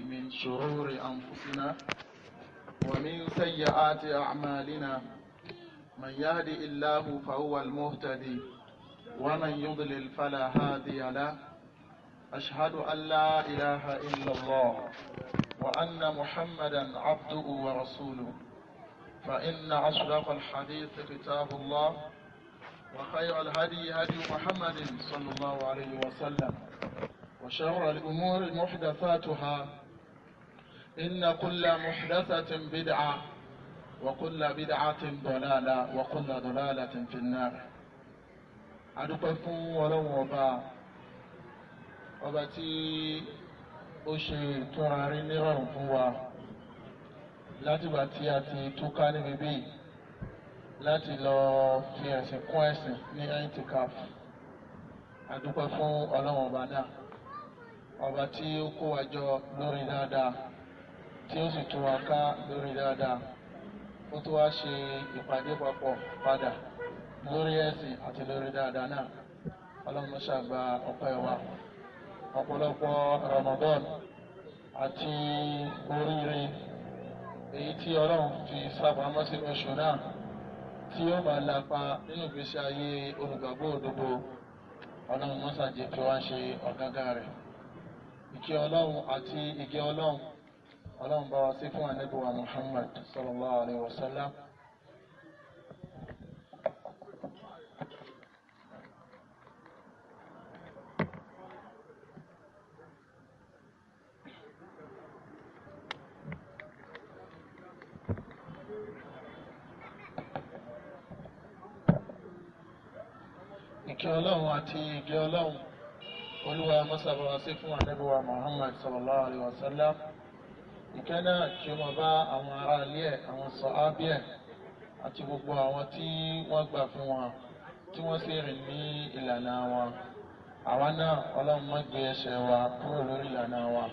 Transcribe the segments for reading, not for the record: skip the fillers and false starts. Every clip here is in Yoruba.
من شرور أنفسنا ومن سيئات أعمالنا من يهدي الله فهو المهتدي ومن يضلل فلا هادي له. أشهد أن لا إله إلا الله وأن محمدا عبده ورسوله، فإن أصدق الحديث كتاب الله وخير الهدي هدي محمد صلى الله عليه وسلم، وشر الأمور محدثاتها، إن كل محدثة بدعة وكل بدعة ضلالة وكل ضلالة في النار. أدوكم ولو ọba tí ó ṣe ìtúnrarí nírọ̀rùn fún wa látìgbà tí a ti túká níbi bíi láti lọ fi ẹ̀sìn kún ẹ̀sìn ní I'tikaf. A dúpẹ́ fún Ọlọ́run ọba náà, ọba tí ó kó wa jọ lórí dáadáa tí ó sì tú wa ká lórí dáadáa, ó tún wá ṣe ìpàdé papọ̀ padà lórí ẹ̀sìn àti lórí dáadáa náà. Ọlọ́run ló ṣàgbà ọpẹ́ wa. Ọ̀pọ̀lọpọ̀ Ramadan àti oríire èyí tí Ọlọ́run fi sábàámọ́ sí oṣù náà tí ó máa lapa nínú ìgbésí ayé olùgbàgbọ́ òdodo, Ọlọ́run mọ́sàájì fi wá ṣe ọ̀gágá rẹ̀. Ìkẹ́ Ọlọ́run àti ìgẹ́ Ọlọ́run bá wa sí fún Ànábì wa Muhammad sallallahu alayhi wa sallam. Ìkẹ́ Ọlọ́run àti ìgẹ́ Ọlọ́run Olúwa mọ́sàbà wá sí fún Ànábì wa Muhammad sallallahu alayhi wa sallam. Ìkẹ́ náà kí ó máa bá àwọn ará ilé ẹ̀, àwọn sàhábà ẹ̀ àti gbogbo àwọn tí wọ́n gbà fún wọn tí wọ́n sì rìn ní ìlànà wọn. Àwa náà Ọlọ́run má gbé ẹsẹ̀ wa kúrò lórí ìlànà wa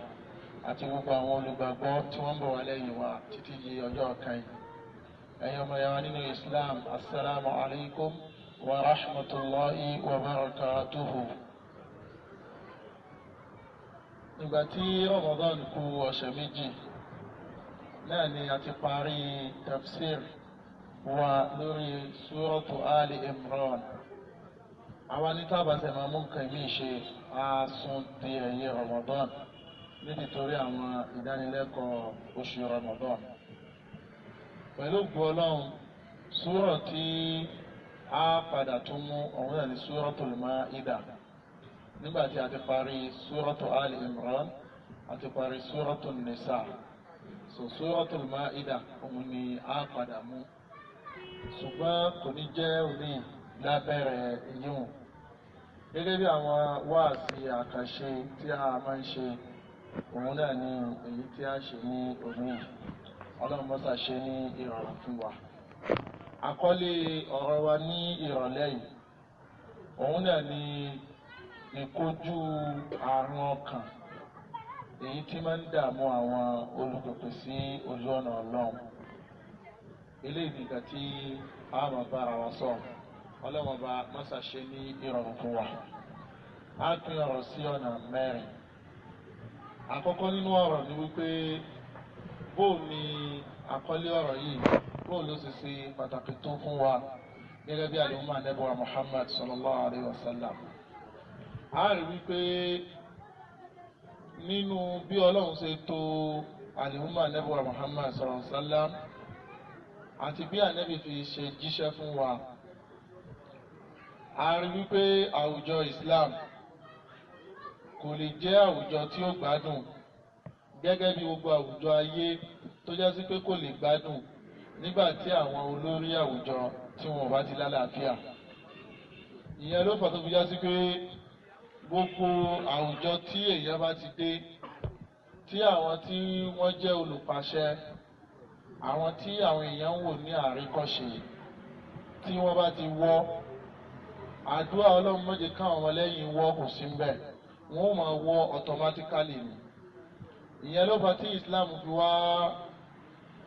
àti gbogbo àwọn olùgbàgbọ́ tí wọ́n ń bọ̀ wá lẹ́yìn wa títí di ọjọ́ kan. Ẹ̀yin ọmọ ìyá wa nínú Islam, assalamu alaikum wa rahmatullahi wa barakatuhu. Nígbà tí Ramadan kù ọ̀sẹ̀ méjì náà ni a ti parí tafsir wa lórí suratu Ali Imran. Àwa ní tábàtẹ̀ máa mú nǹkan mí ṣe àásùn di ẹ̀yẹ Ramadan nítorí àwọn ìdánilẹ́kọ̀ọ́ oṣù Ramadan. Pẹ̀lú gbọ́ Ọlọ́run, súrà tí a padà tún mú ọ̀hún náà ní Suratul Ma'idah. Nígbà tí a ti parí Suratu Ali Imran, a ti parí Suratul Nisa. So Suratul Ma'idah òun ni a padà mú. Ṣùgbọ́n kò ní jẹ́ òní lábẹ́rẹ̀ ìyíwọ̀n. Gẹ́gẹ́ bí àwọn wáàsí àkànṣe tí a máa ń ṣe, òun náà ni èyí tí a ṣe ní òní. Ọlọ́run mọ́sà ṣe ní ìrọ̀rùn fún wa. Àkọlé ọ̀rọ̀ wa ní ìrọ̀lẹ́ yìí, òun náà ni ìkojú àrùn ọkàn èyí tí máa ń dààmú àwọn olùpèpè sí ojú ọ̀nà Ọlọ́run. Eléyìí nìkan tí a máa bára wa sọ. Ọlọ́run bá mọ́sà ṣe ní ìrọ̀rùn fún wa. A pín ọ̀rọ̀ sí ọ̀nà mẹ́rin. Àkọ́kọ́ nínú ọ̀rọ̀ ni wípé bóò ni àkọlé ọ̀rọ̀ yìí bóò ló sì ṣe pàtàkì tó fún wa gẹ́gẹ́ bí àlùmọ́ Ànábì wa Muhammad sallallahu alayhi wa sallam. A rí wípé nínú bí Ọlọ́run ṣe tò àlùmọ́ Ànábì wa Muhammad sallallahu alayhi wa sallam àti bí Ànábì fi ṣe jíṣẹ́ fún wa, a rí wípé àwùjọ Islam kò lè jẹ́ àwùjọ tí ó gbádùn gẹ́gẹ́ bí gbogbo àwùjọ ayé tó jẹ́ sí pé kò lè gbádùn nígbà tí àwọn olórí àwùjọ tí wọn ò bá ti lálàáfíà. Ìyẹn ló fà tó fi já sí pé gbogbo àwùjọ tí èèyàn bá ti dé, tí àwọn tí wọ́n jẹ́ olùpàṣẹ, àwọn tí àwọn èèyàn ń wò ní àríkọ́ṣe, tí wọ́n bá ti wọ́, àdúrà Ọlọ́run má jẹ́ káwọn ọmọlẹ́yìn wọ́ kò sí ń bẹ̀, wọ́n ó máa wọ́ automatically ni. Ìyẹn ló fà tí Islam fi wá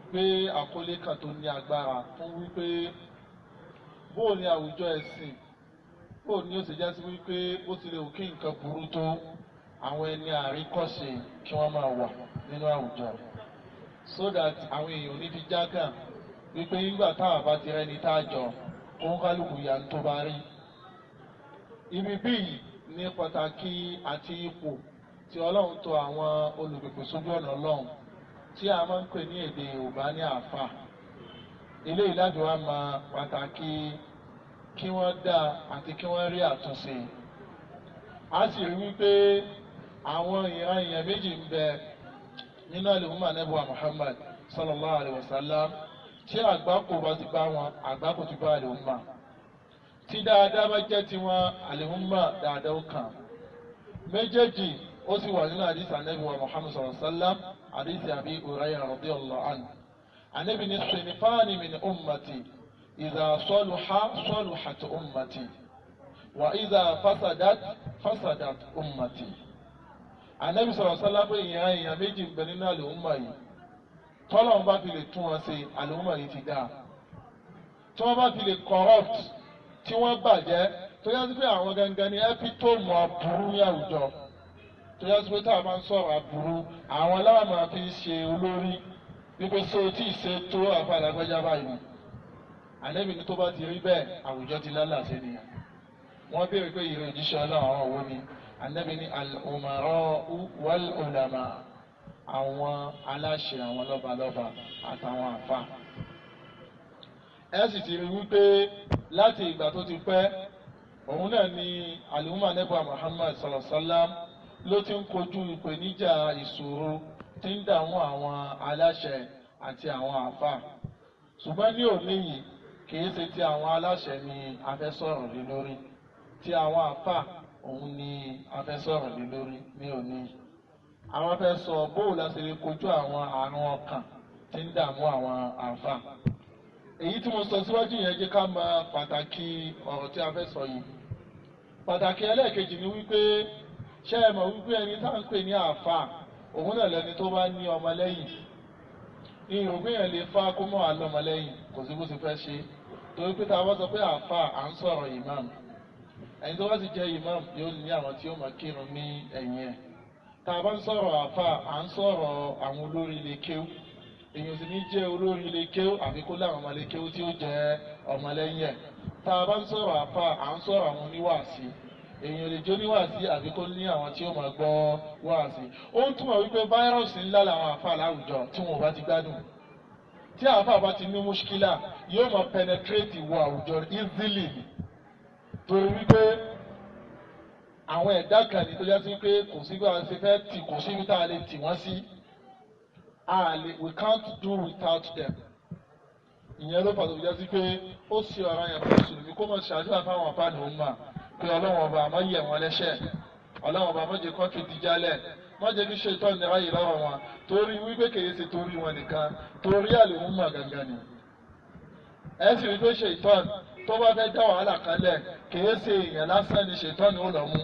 gbé àkọlé kan tó ní agbára fún wípé bóò ní àwùjọ ẹ̀sìn bóò ní ó ṣe já sí wípé ó ti lè wù kí nǹkan burú tó, àwọn ẹni àríkọ́ṣe kí wọ́n máa wà nínú àwùjọ so that àwọn èèyàn ní fi jágà wípé nígbà táwọn bá ti rẹ́ni tá a jọ kó ń kálukú ya tó bá rí. Ibi bíi ní pàtàkì àti ipò tí Ọlọ́run tò àwọn olùpèpè sójú ọ̀nà Ọlọ́run tí a máa ń pè ní èdè Yorùbá ní àfà. Eléyìí láti wá mọ pàtàkì kí wọ́n dá àti kí wọ́n rí àtúnṣe. A sì rí wípé àwọn ìran èèyàn méjì ń bẹ nínú àlùmọ́ ànábì Muhammad sallallahu alayhi wa sallam tí àgbákò bá ti bá wọn àgbákò ti bá àlùmọ́. Tí dáadáa bá jẹ́ tiwọn àlùmọ́ dáadáa ó kàn. Méjèèjì ó sì wà nínú àdìsí ànábì Muhammad sallallahu alayhi wa sallam àdìsí Abi Hurairah radiyallahu anhu. Ànábì ní sinfani min ummati idha salaha salahat ummati wa idha fasadat ummati. Ànábì sallallahu alaihi wasallam pé èèyàn méjì ń bẹ nínú àlùmọ́ yìí tọ́lọ́run bá fi lè tún wọn ṣe àlùmọ́ yìí ti dáa. Tí wọ́n bá fi lè corrupt tí wọ́n bàjẹ́ tó yẹ sí pé àwọn gangan ni epitome aburú ní àwùjọ tó yẹ sí pé táwọn máa ń sọ̀rọ̀ aburú àwọn aláwọ̀ máa fi ṣe olórí wípé ṣé o tí ì ṣe tó àfàlàgbẹ́já báyìí. Ànábì ní tó bá ti rí bẹ́ẹ̀ àwùjọ ti lálàsẹ́ nìyẹn. Wọ́n béèrè pé ìrìn òjíṣẹ́ Ọlọ́run àwọn wo ni. Ànábì ní al-umara'u wal-ulama, àwọn aláṣẹ àwọn lọ́balọ́ba àtàwọn àfà. Ẹ sì ti rí wípé láti ìgbà tó ti pẹ́ òun náà ni àlùmọ́ ànábì Muhammad sallallahu alaihi wasallam ló ti ń kojú ìpèníjà ìṣòro tí ń dààmú àwọn aláṣẹ àti àwọn àfà. Ṣùgbọ́n ní òní yìí kìí ṣe ti àwọn aláṣẹ ni a fẹ́ sọ̀rọ̀ lé lórí, ti àwọn àfà òun ni a fẹ́ sọ̀rọ̀ lé lórí ní òní. Àwọn fẹ́ sọ bóòlù láti lè kojú àwọn àrùn ọkàn tí ń dààmú àwọn àfà. Èyí tí mo sọ síwájú yẹn jẹ́ ká mọ pàtàkì ọ̀rọ̀ tí a fẹ́ sọ yìí. Pàtàkì ẹlẹ́ẹ̀kejì ni wípé ṣé ẹ mọ̀ wípé ẹni tá à ń pè ní àfà òun náà lẹni tó bá ní ọmọlẹ́yìn. Ìrògbé yẹn lè fa kó mọ́ àlọ́mọlẹ́yìn kò sí bó ṣe fẹ́ ṣe. Torí pé tá a bá sọ pé àfà à ń sọ̀rọ̀ imam. Ẹni tó bá ti jẹ́ imam yóò ní àwọn tí ó máa kírun ní ẹ̀yìn ẹ̀. Tá a bá ń sọ̀rọ̀ àfà à ń sọ̀rọ̀ àwọn olórí ilé kéwú. Èèyàn sì ní jẹ́ olórí ilé kéwú àfi kó láwọn ọmọ ilé kéwú tí ó jẹ́ ọmọlẹ́yìn ẹ̀. Tá a bá ń sọ̀rọ̀ àfà à ń sọ̀rọ̀ àwọn oníwàásí. Èèyàn lè jó níwàásí àfi kó ní àwọn tí ó máa gbọ́ wàásí. Ó ń túmọ̀ wípé fáírọ̀sì ńlá làwọn àfà láwùjọ tí wọn ò bá ti gbádùn. Tí àfà bá ti ní mushkila yóò máa penetrate ìwọ àwùjọ easily. Torí wípé àwọn ẹ̀dá kan ní tó yá sí pé kò sí bí wọ́n ṣe fẹ́ tì kò sí bí tá a lè tì wọ́n sí. We can't do without them. Ìyẹn ló fà tó yá sí pé ó ṣe ọ̀rọ̀ yẹn fún Mùsùlùmí kó mọ̀ ṣàdúrà fáwọn àfà ní òun mà pé Ọlọ́run ọba àmọ́ yẹ̀ wọ́n lẹ́sẹ̀. Ọlọ́run ọba má jẹ́ kó fi di jálẹ̀. Má jẹ́ kí ṣètò ìnira yìí lọ́rọ̀ wọn torí wípé kèye ṣe torí wọn nìkan torí àlùmọ́ mà gangan ni. Ẹ sì rí pé ṣètò tó bá fẹ́ dá wàhálà kan lẹ̀ kèye ṣe èèyàn lásán ni ṣètò ni ó lọ mú.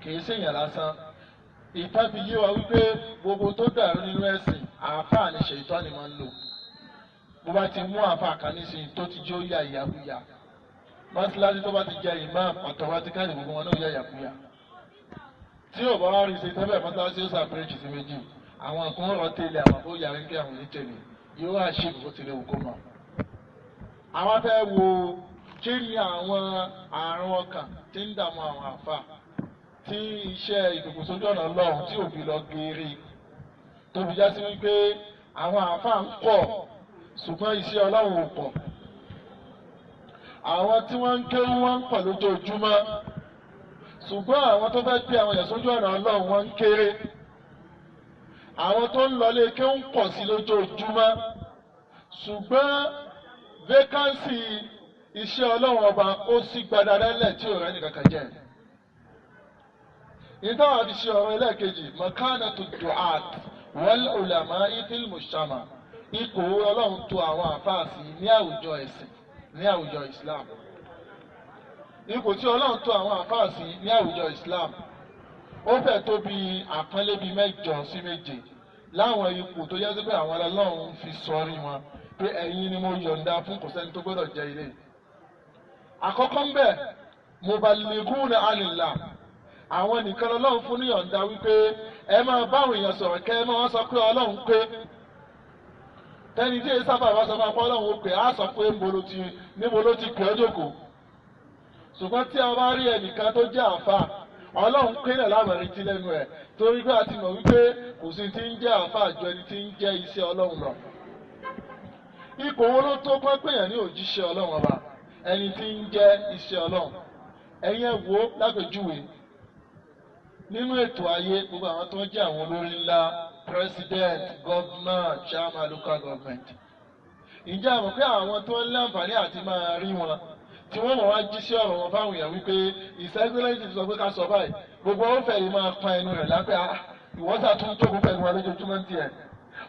Kèye ṣe èèyàn lásán. Ìtàn fi yé wa wípé gbogbo tó dàrú nínú ẹ̀sìn àáfàá ni ṣètò ni máa ń lò. Bó bá ti mú àáfàá kan nísìnyí tó ti jó yà ìyàkúyà. Mọ́sálásí tó bá ti jẹ imam automatically gbogbo wọn náà yà ìyàkúyà. Tí ò bá wá rí ṣe tẹ́lẹ̀ mọ́sálásí ó sàpèrèjì sí méjì. Àwọn kan rọ̀ tẹ́lẹ̀ àwọn tó yàrá kí àwọn yìí tẹ̀lé yóò wá ṣe kó tilẹ̀ wù kó mọ̀. Àwọn fẹ́ wo kí ni àwọn àrùn ọkàn tí ń dààmú àwọn àfà tí iṣẹ́ ìdòkòsójú ọ̀nà Ọlọ́run tí òbí lọ geere tó fi já sí wípé àwọn àfà ń pọ̀ ṣùgbọ́n iṣẹ́ Ọlọ́run ò pọ̀. Àwọn tí wọ́n ń kéwú wọ́n ń pọ̀ lójoojúmọ́ ṣùgbọ́n àwọn tó fẹ́ gbé àwọn èèyàn sójú ọ̀nà Ọlọ́run wọ́n ń kéré. Àwọn tó ń lọlé kéwú ń pọ̀ sí lójoojúmọ́ ṣùgbọ́n vacancy iṣẹ́ Ọlọ́run ọba ó sì gbadadálẹ̀ tí ò rẹ́ nìkan kan jẹ́. Ìtawà fi ṣe ọ̀rọ̀ ẹlẹ́ẹ̀kejì makanatu du'at wal ulama'i fil mujtama. Ipò Ọlọ́run tò àwọn àfáà sí ní àwùjọ ẹ̀sìn ní àwùjọ Islam. Ipò tí Ọlọ́run tò àwọn àfáà sí ní àwùjọ Islam ó fẹ́ tó bí àpọ́nlé bíi 6 sí 7 láwọn ipò tó yẹ pé àwọn Ọlọ́run fi sọrí wọn pé ẹ̀yin ni mo yọ̀ǹda fún kò sẹ́ni tó gbọ́dọ̀ jẹ ilé. Àkọ́kọ́ ń bẹ̀ muballighuna anillah àwọn nìkan Ọlọ́run fún níyọ̀ǹda wípé ẹ máa báwọn èèyàn sọ̀rọ̀ kẹ́ ẹ máa sọ pé Ọlọ́run pé tẹ́ni tí èyí sábà bá sọ fún apá Ọlọ́run ó pè á sọ pé níbo ló ti pè ọ́ jókòó. ṣùgbọ́n tí a bá rí ẹnìkan tó jẹ́ àáfà Ọlọ́run pé náà láwọn retí lẹ́nu ẹ̀ torí pé a ti mọ̀ wípé kò sí ti ń jẹ́ àáfà ju ẹni tí ń jẹ́ iṣẹ́ Ọlọ́run lọ. ipò wo ló tó pẹ́ pèèyàn ní òjíṣẹ́ Ọlọ́run ọba ẹni tí ń jẹ́ iṣẹ́ Ọlọ́run ẹ̀yin wo lápèjúwe nínú ètò ayé gbogbo àwọn tó ń jẹ́ àwọn olórí ńlá president governor chairman local government ǹjẹ́ àmọ́ pé àwọn tó ń láǹfààní àti máa rí wọn tí wọ́n mọ̀ wá jíṣẹ́ ọ̀rọ̀ wọn fáwọn èèyàn wípé ìṣẹ́gbẹ́lẹ́jì sọ pé ká sọ báyìí gbogbo ó fẹ́ yìí máa pa ẹnu rẹ̀ lápẹ́ ìwọ́sà tún tókun pẹ̀lú wọn lójoojúmọ́ tiẹ̀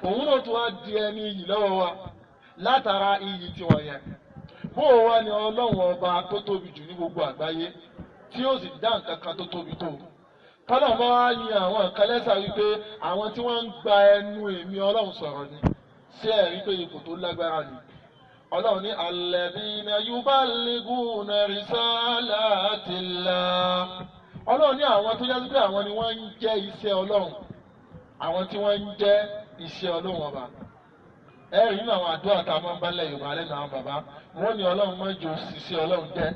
òun náà tún wá di ẹni iyì lọ́wọ́ wa látara iyì tiwọn yẹn bó o wá ní Ọlọ́run ọba tó tóbi jù ní gbogbo àgbáyé tí ó sì dá nǹkan kan tó tóbi tó tọ́lọ̀ bá wá yin àwọn nǹkan lẹ́sà wípé àwọn tí wọ́n ń gba ẹnu èmi Ọlọ́run sọ̀rọ̀ ni ṣé ẹ̀rí pé ipò tó lágbára ni Ọlọ́run ní alladhina yuballighuna risalatillah Ọlọ́run ní àwọn tó yẹ pé àwọn ni wọ́n ń jẹ́ iṣẹ́ Ọlọ́run àwọn tí wọ́n ń jẹ́ iṣẹ́ Ọlọ́run ọba ẹ̀rí nínú àwọn àdúrà tá a máa ń bá lẹ̀ Yorùbá lẹ́nu àwọn bàbá wọ́n ní Ọlọ́run má jẹ́ òṣìṣẹ́ Ọlọ́run jẹ́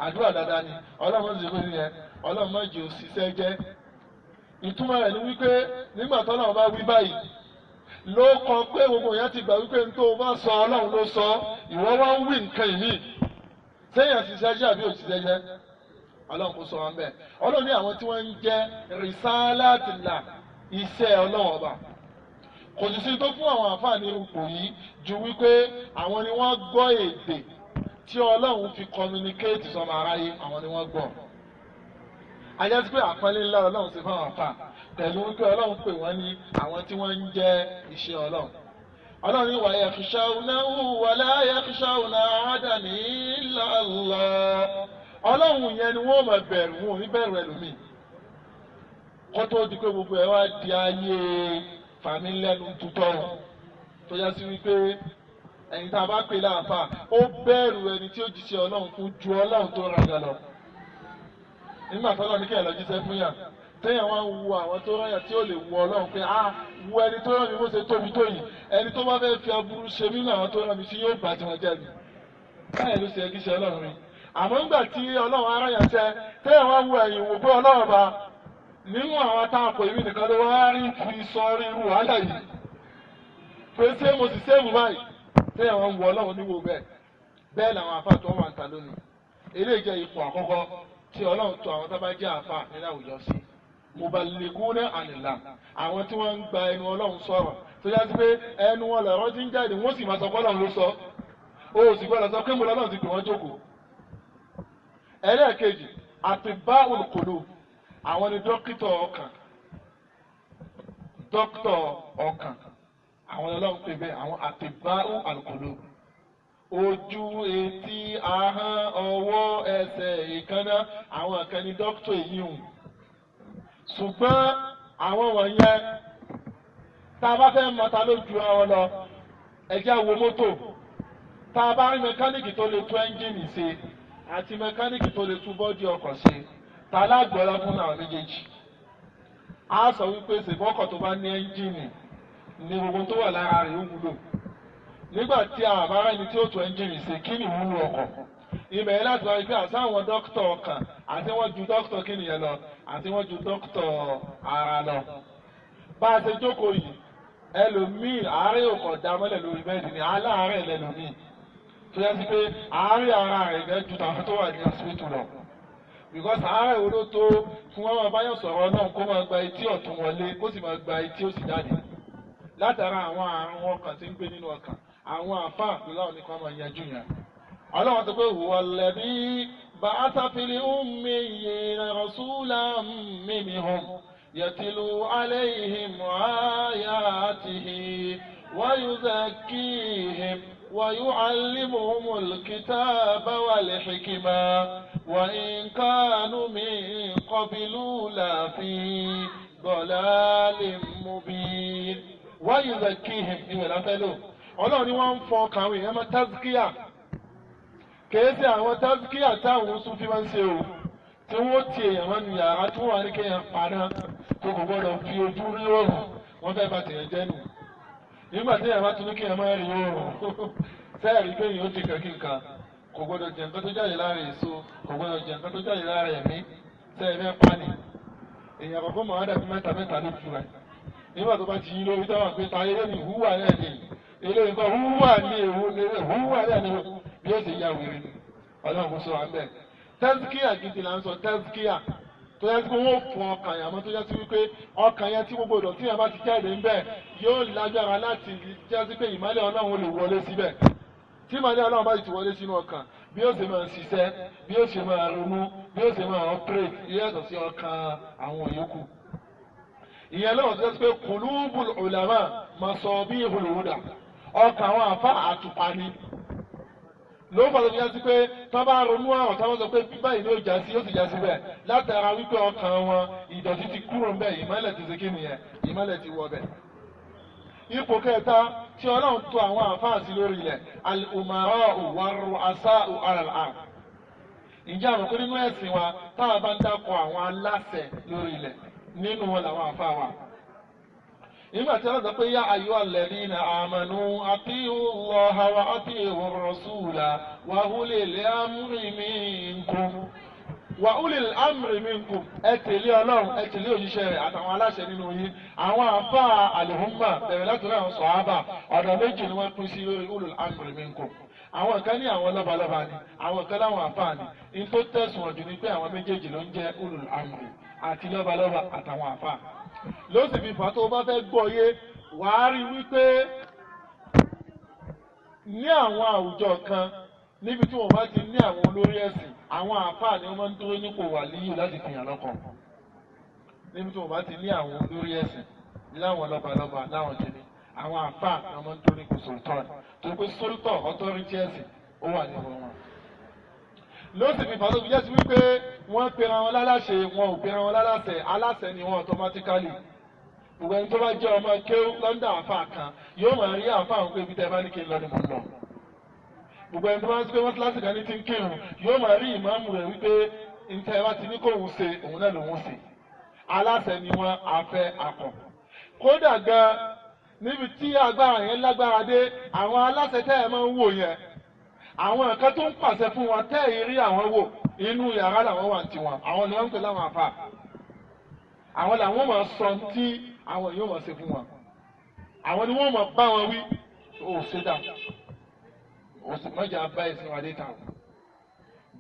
àdúrà dáadáa ni Ọlọ́run má jẹ́ kó nìyẹn Ọlọ́run má jẹ́ òṣìṣẹ́ jẹ́ ìtumọ̀ rẹ̀ ni wípé nígbà tó Ọlọ́run bá wí báyìí ló kọ pé gbogbo èèyàn ti gbà wípé nítorí o bá sọ Ọlọ́run ló sọ ìwọ wá ń wí nǹkan ìmí sẹ́yìn àṣìṣẹ́ jẹ́ àbí òṣìṣẹ́ jẹ́ Ọlọ́run kò sọ wọn bẹ́ẹ̀ Ọlọ́run ní àwọn tí wọ́n ń jẹ́ risalatillah iṣẹ́ Ọlọ́run ọba kò sì sí tó fún àwọn àǹfààní ipò yìí ju wípé àwọn ni wọ́n gbọ́ èdè tí Ọlọ́run fi communicate sọmọ aráyé àwọn ni wọ́n gbọ́ ajá sí pé àpọ́nlé ńlá Ọlọ́run ti fún àwọn àǹfà pẹ̀lú wípé Ọlọ́run pè wọ́n ní àwọn tí wọ́n ń jẹ́ iṣẹ́ Ọlọ́run Ọlọ́run ní wa yakhshawnahu wa la yakhshawna ahadan illa Allah Ọlọ́run yẹn ni wọ́n máa bẹ̀rù wọn ò ní bẹ̀rù ẹlòmíì kó tó di pé gbogbo ẹ̀ wá di ayé fàmílẹ́nu tutọ́ tó yá sí wípé ẹ̀yin tá a bá pè láǹfà ó bẹ̀rù ẹni tí ó jíṣẹ́ Ọlọ́run fún ju Ọlọ́run tó rajà lọ nígbà tó lọ ní kẹ́ ẹ̀ lọ jíṣẹ́ fún yà téèyàn wá ń wo àwọn tó rán yà tí ó lè wo Ọlọ́run pé wo ẹni tó rán mi bó ṣe tóbi tó yìí ẹni tó bá fẹ́ fi aburú ṣe mí náà tó rán mi sí yóò bá tiwọn jẹ́ mi báyìí ló ṣe ẹ jíṣẹ́ Ọlọ́run rí àmọ́ nígbà tí Ọlọ́run ará yà ṣẹ téèyàn wá wo ẹ̀yìn wò pé Ọlọ́run bá nínú àwọn táàpù èmi nìkan ló wá rí fi sọ rí irú wàhálà yìí pé ṣé mo sì ṣéèmù báyìí téèyàn wá ń wo Ọlọ́run níwò bẹ́ẹ̀ làwọn àfáà tó wà ń ta lónìí eléyìí jẹ́ ipò àkọ́kọ́ tí Ọlọ́run tó àwọn tó bá jẹ́ àfáà nínú àwùjọ sí muballighuna anillah àwọn tí wọ́n ń gba ẹnu Ọlọ́run sọ̀rọ̀ tó yá sí pé ẹnu wọn lọ̀rọ̀ tí ń jáde wọ́n sì máa sọ pé Ọlọ́run ló sọ ó sì gbọ́dọ̀ sọ pé mo lọ́lọ́run ti pè wọ́n jókòó. ẹlẹ́ẹ̀kejì atiba'ul qulub àwọn ni dókítà ọkàn àwọn Ọlọ́run pè bẹ́ẹ̀ àwọn atiba'ul qulub ojú etí ahọ́n ọwọ́ ẹsẹ̀ ìkànnà àwọn kan ní dókítà èyí hùn ṣùgbọ́n àwọn wọ̀nyẹn tá a bá fẹ́ mọ̀ta lójú àwọn lọ ẹjẹ́ wo mọ́tò tá a bá rí mẹkáníìkì tó lè tún ẹ́ńjìnì ṣe àti mẹkáníìkì tó lè tún bọ́dì ọkọ̀ ṣe tá a lágbọ́lá fún àwọn méjèèjì a sọ wípé ṣèbọ́kọ̀ tó bá ní ẹ́ńjìnì ní gbogbo tó wà lára rẹ̀ ó wúlò nígbà tí a bá rẹ́ni tí ó tún ẹ́ńjìnì ṣe kí ni ìwúlò ọkọ̀ ibẹ̀ yẹn láti wá wípé àtàwọn dókítà ọkàn àti wọ́n ju dókítà kìnìyàn lọ àti wọ́n ju dókítà ara lọ. bá a ṣe jókòó yìí ẹlòmíì àárẹ̀ òkò dámọ́lẹ̀ lórí bẹ́ẹ̀dì ni aláàárẹ̀ lẹ́lòmíì tó yẹ sí pé àárẹ̀ ara rẹ̀ gẹ́ ju tàwọn tó wà ní ọsibítù lọ. because àárẹ̀ wo ló tó fún wọn máa báyọ̀ sọ̀rọ̀ náà kó máa gba etí ọ̀tún wọlé kó sì máa gba etí òsì jáde látara àwọn àrùn ọkàn tí ń gbé nínú ọkàn àwọn àfáà pẹ̀lú àwọn nìkan máa yanjú yẹn. Allah tó pé huwa alladhi ba'atha fil ummiyina rasulan minhum yatlu alayhim ayatihi wa yuzakkihim wa yu'allimuhumul kitaba wal hikma wa in kanu min qablu la fi dalalin mubin wa yuzakkihim ìwé láfẹ́lò Ọlọ́run ni wọ́n ń fọ kàwé ẹ̀ máa tazkiya kèésì àwọn tazkiya táwọn Sufi máa ń ṣe o tí wọ́n ti èèyàn mọ́nu yàrá tí wọ́n wà ní kéèyàn paná tó kò gbọ́dọ̀ fi ojú rí oòrùn wọ́n fẹ́ bá tèèyàn jẹ́ nù. nígbà tí èèyàn bá tún ní kéèyàn máa rí oòrùn sẹ́ẹ̀rí pé èèyàn ó ti kàn kí nǹkan kò gbọ́dọ̀ jẹ nǹkan tó jáde lára èso kò gbọ́dọ̀ jẹ nǹkan tó jáde lára ẹ̀mí sẹ́ẹ̀ fẹ́ pani èèyàn àkọ́kọ́ mọ̀ á dàbí mẹ́ta ló tu rẹ̀ nígbà tó bá ti yí lórí táwọn pé ta eré ní ìhúwà náà ni eré nǹkan húwà ní èwo húwà náà ni bí ó sì yá wèrè ni ọlọ́run kò sọ wà bẹ́ẹ̀. tẹ́síkíà gidi là ń sọ tẹ́síkíà tó yẹ kí wọ́n fún ọkàn yẹn àmọ́ tó yẹ sí wípé ọkàn yẹn tí gbogbo ìdọ̀tí yẹn bá ti jáde ń bẹ̀ yóò lágbára láti jẹ́ sí pé ìmọ́lẹ̀ ọlọ́run lè wọlé síbẹ̀ tí ìmọ́lẹ̀ ọlọ́run bá ti wọlé sínú ọkàn bí ó ṣe máa ṣiṣẹ́ bí ó ṣe máa ronú bí ó ṣe máa operate yàtọ̀ sí ọkàn àwọn yòókù. ìyẹn lọ́wọ́ tó yẹ sí pé qulubul ulama masabihul huda ọkàn àwọn àfa àtùpà ni ló fọdọ̀ bí yá sí pé tó bá ronú àwọn táwọn sọ pé báyìí ni ó já sí ó sì já sí bẹ́ẹ̀ látara wípé ọkàn wọn ìdọ̀tí ti kúrò ń bẹ̀ ìmọ́lẹ̀ ti ṣe kí nìyẹn ìmọ́lẹ̀ ti wọ bẹ̀. ipò kẹta tí ọlọ́run tó àwọn àfáà sí lórí ilẹ̀ al-umara'u war-ru'asa'u 'ala al-ard. ǹjẹ́ àwọn pé nínú ẹ̀sìn wa táwọn bá ń dákọ̀ àwọn aláṣẹ lórí ilẹ̀ nínú wọn làwọn àfáà wà. nígbà tí wọ́n sọ pé yá ayyuhal ladhina amanu ati'u Allaha wa ati'u ar-rasula wa ulil amri minkum wa ulil amri minkum ẹ tẹ̀lé ọlọ́run ẹ tẹ̀lé òjíṣẹ́ rẹ̀ àtàwọn aláṣẹ nínú yín àwọn àfa al-umma bẹ̀rẹ̀ láti rí àwọn sọ̀hábà ọ̀dọ̀ méjì ni wọ́n pín sí lórí ulil amri minkum àwọn kan ní àwọn lọ́balọ́ba ni àwọn kan láwọn àfa ni in tó tẹ̀sùn ọ̀jù ni pé àwọn méjèèjì ló ń jẹ́ ulil amri àti lọ́balọ́ba àtàwọn àfa ló sì fi fà tó bá fẹ́ gbọ́ yé wàá rí wípé ní àwọn àwùjọ kan níbi tí wọ́n bá ti ní àwọn olórí ẹ̀sìn àwọn àáfàá ni wọ́n máa ń dúró nípò wàlíyù láti fìyàn lọ́kàn níbi tí wọ́n bá ti ní àwọn olórí ẹ̀sìn láwọn lọ́balọ́ba láwọn jẹ́ni àwọn àáfàá ni wọ́n máa ń dúró nípò sultan torí pé sultan authority ẹ̀sìn ó wà nínú wọn. ló sì fi fàtó fi jẹ́ sí wípé wọ́n pera wọn láláṣẹ wọn ò pera wọn láláṣẹ aláṣẹ ni wọn automatically gbogbo ẹni tó bá jẹ́ ọmọ kéwú lọ́ndà àáfàá kan yóò máa rí àáfàá àwọn pé ibi tẹ́ bá ní kí n lọ ni mo ń lọ gbogbo ẹni tó bá ń sọ wọn kíláàsì kan ní ti ń kírun yóò máa rí ìmáàmù rẹ̀ wípé ntẹ bá ti ní kó òun ṣe òun náà lòun ṣe aláṣẹ ni wọn afẹ akọ kódà gan níbi tí agbára yẹn lágbára dé àwọn aláṣẹ tẹ ẹ máa ń wò yẹn àwọn nǹkan tó ń pàṣẹ fún wọn tẹ ẹ rí àwọn wò inú yàrá làwọn wà tiwọn àwọn ni wọn ń pè láwọn àfà àwọn làwọn máa sọ tí àwọn yóò máa ṣe fún wọn àwọn ni wọn máa bá wọn wí ó ṣe dà òsùnmọ́jà bá ẹ̀sìn wa dé ta o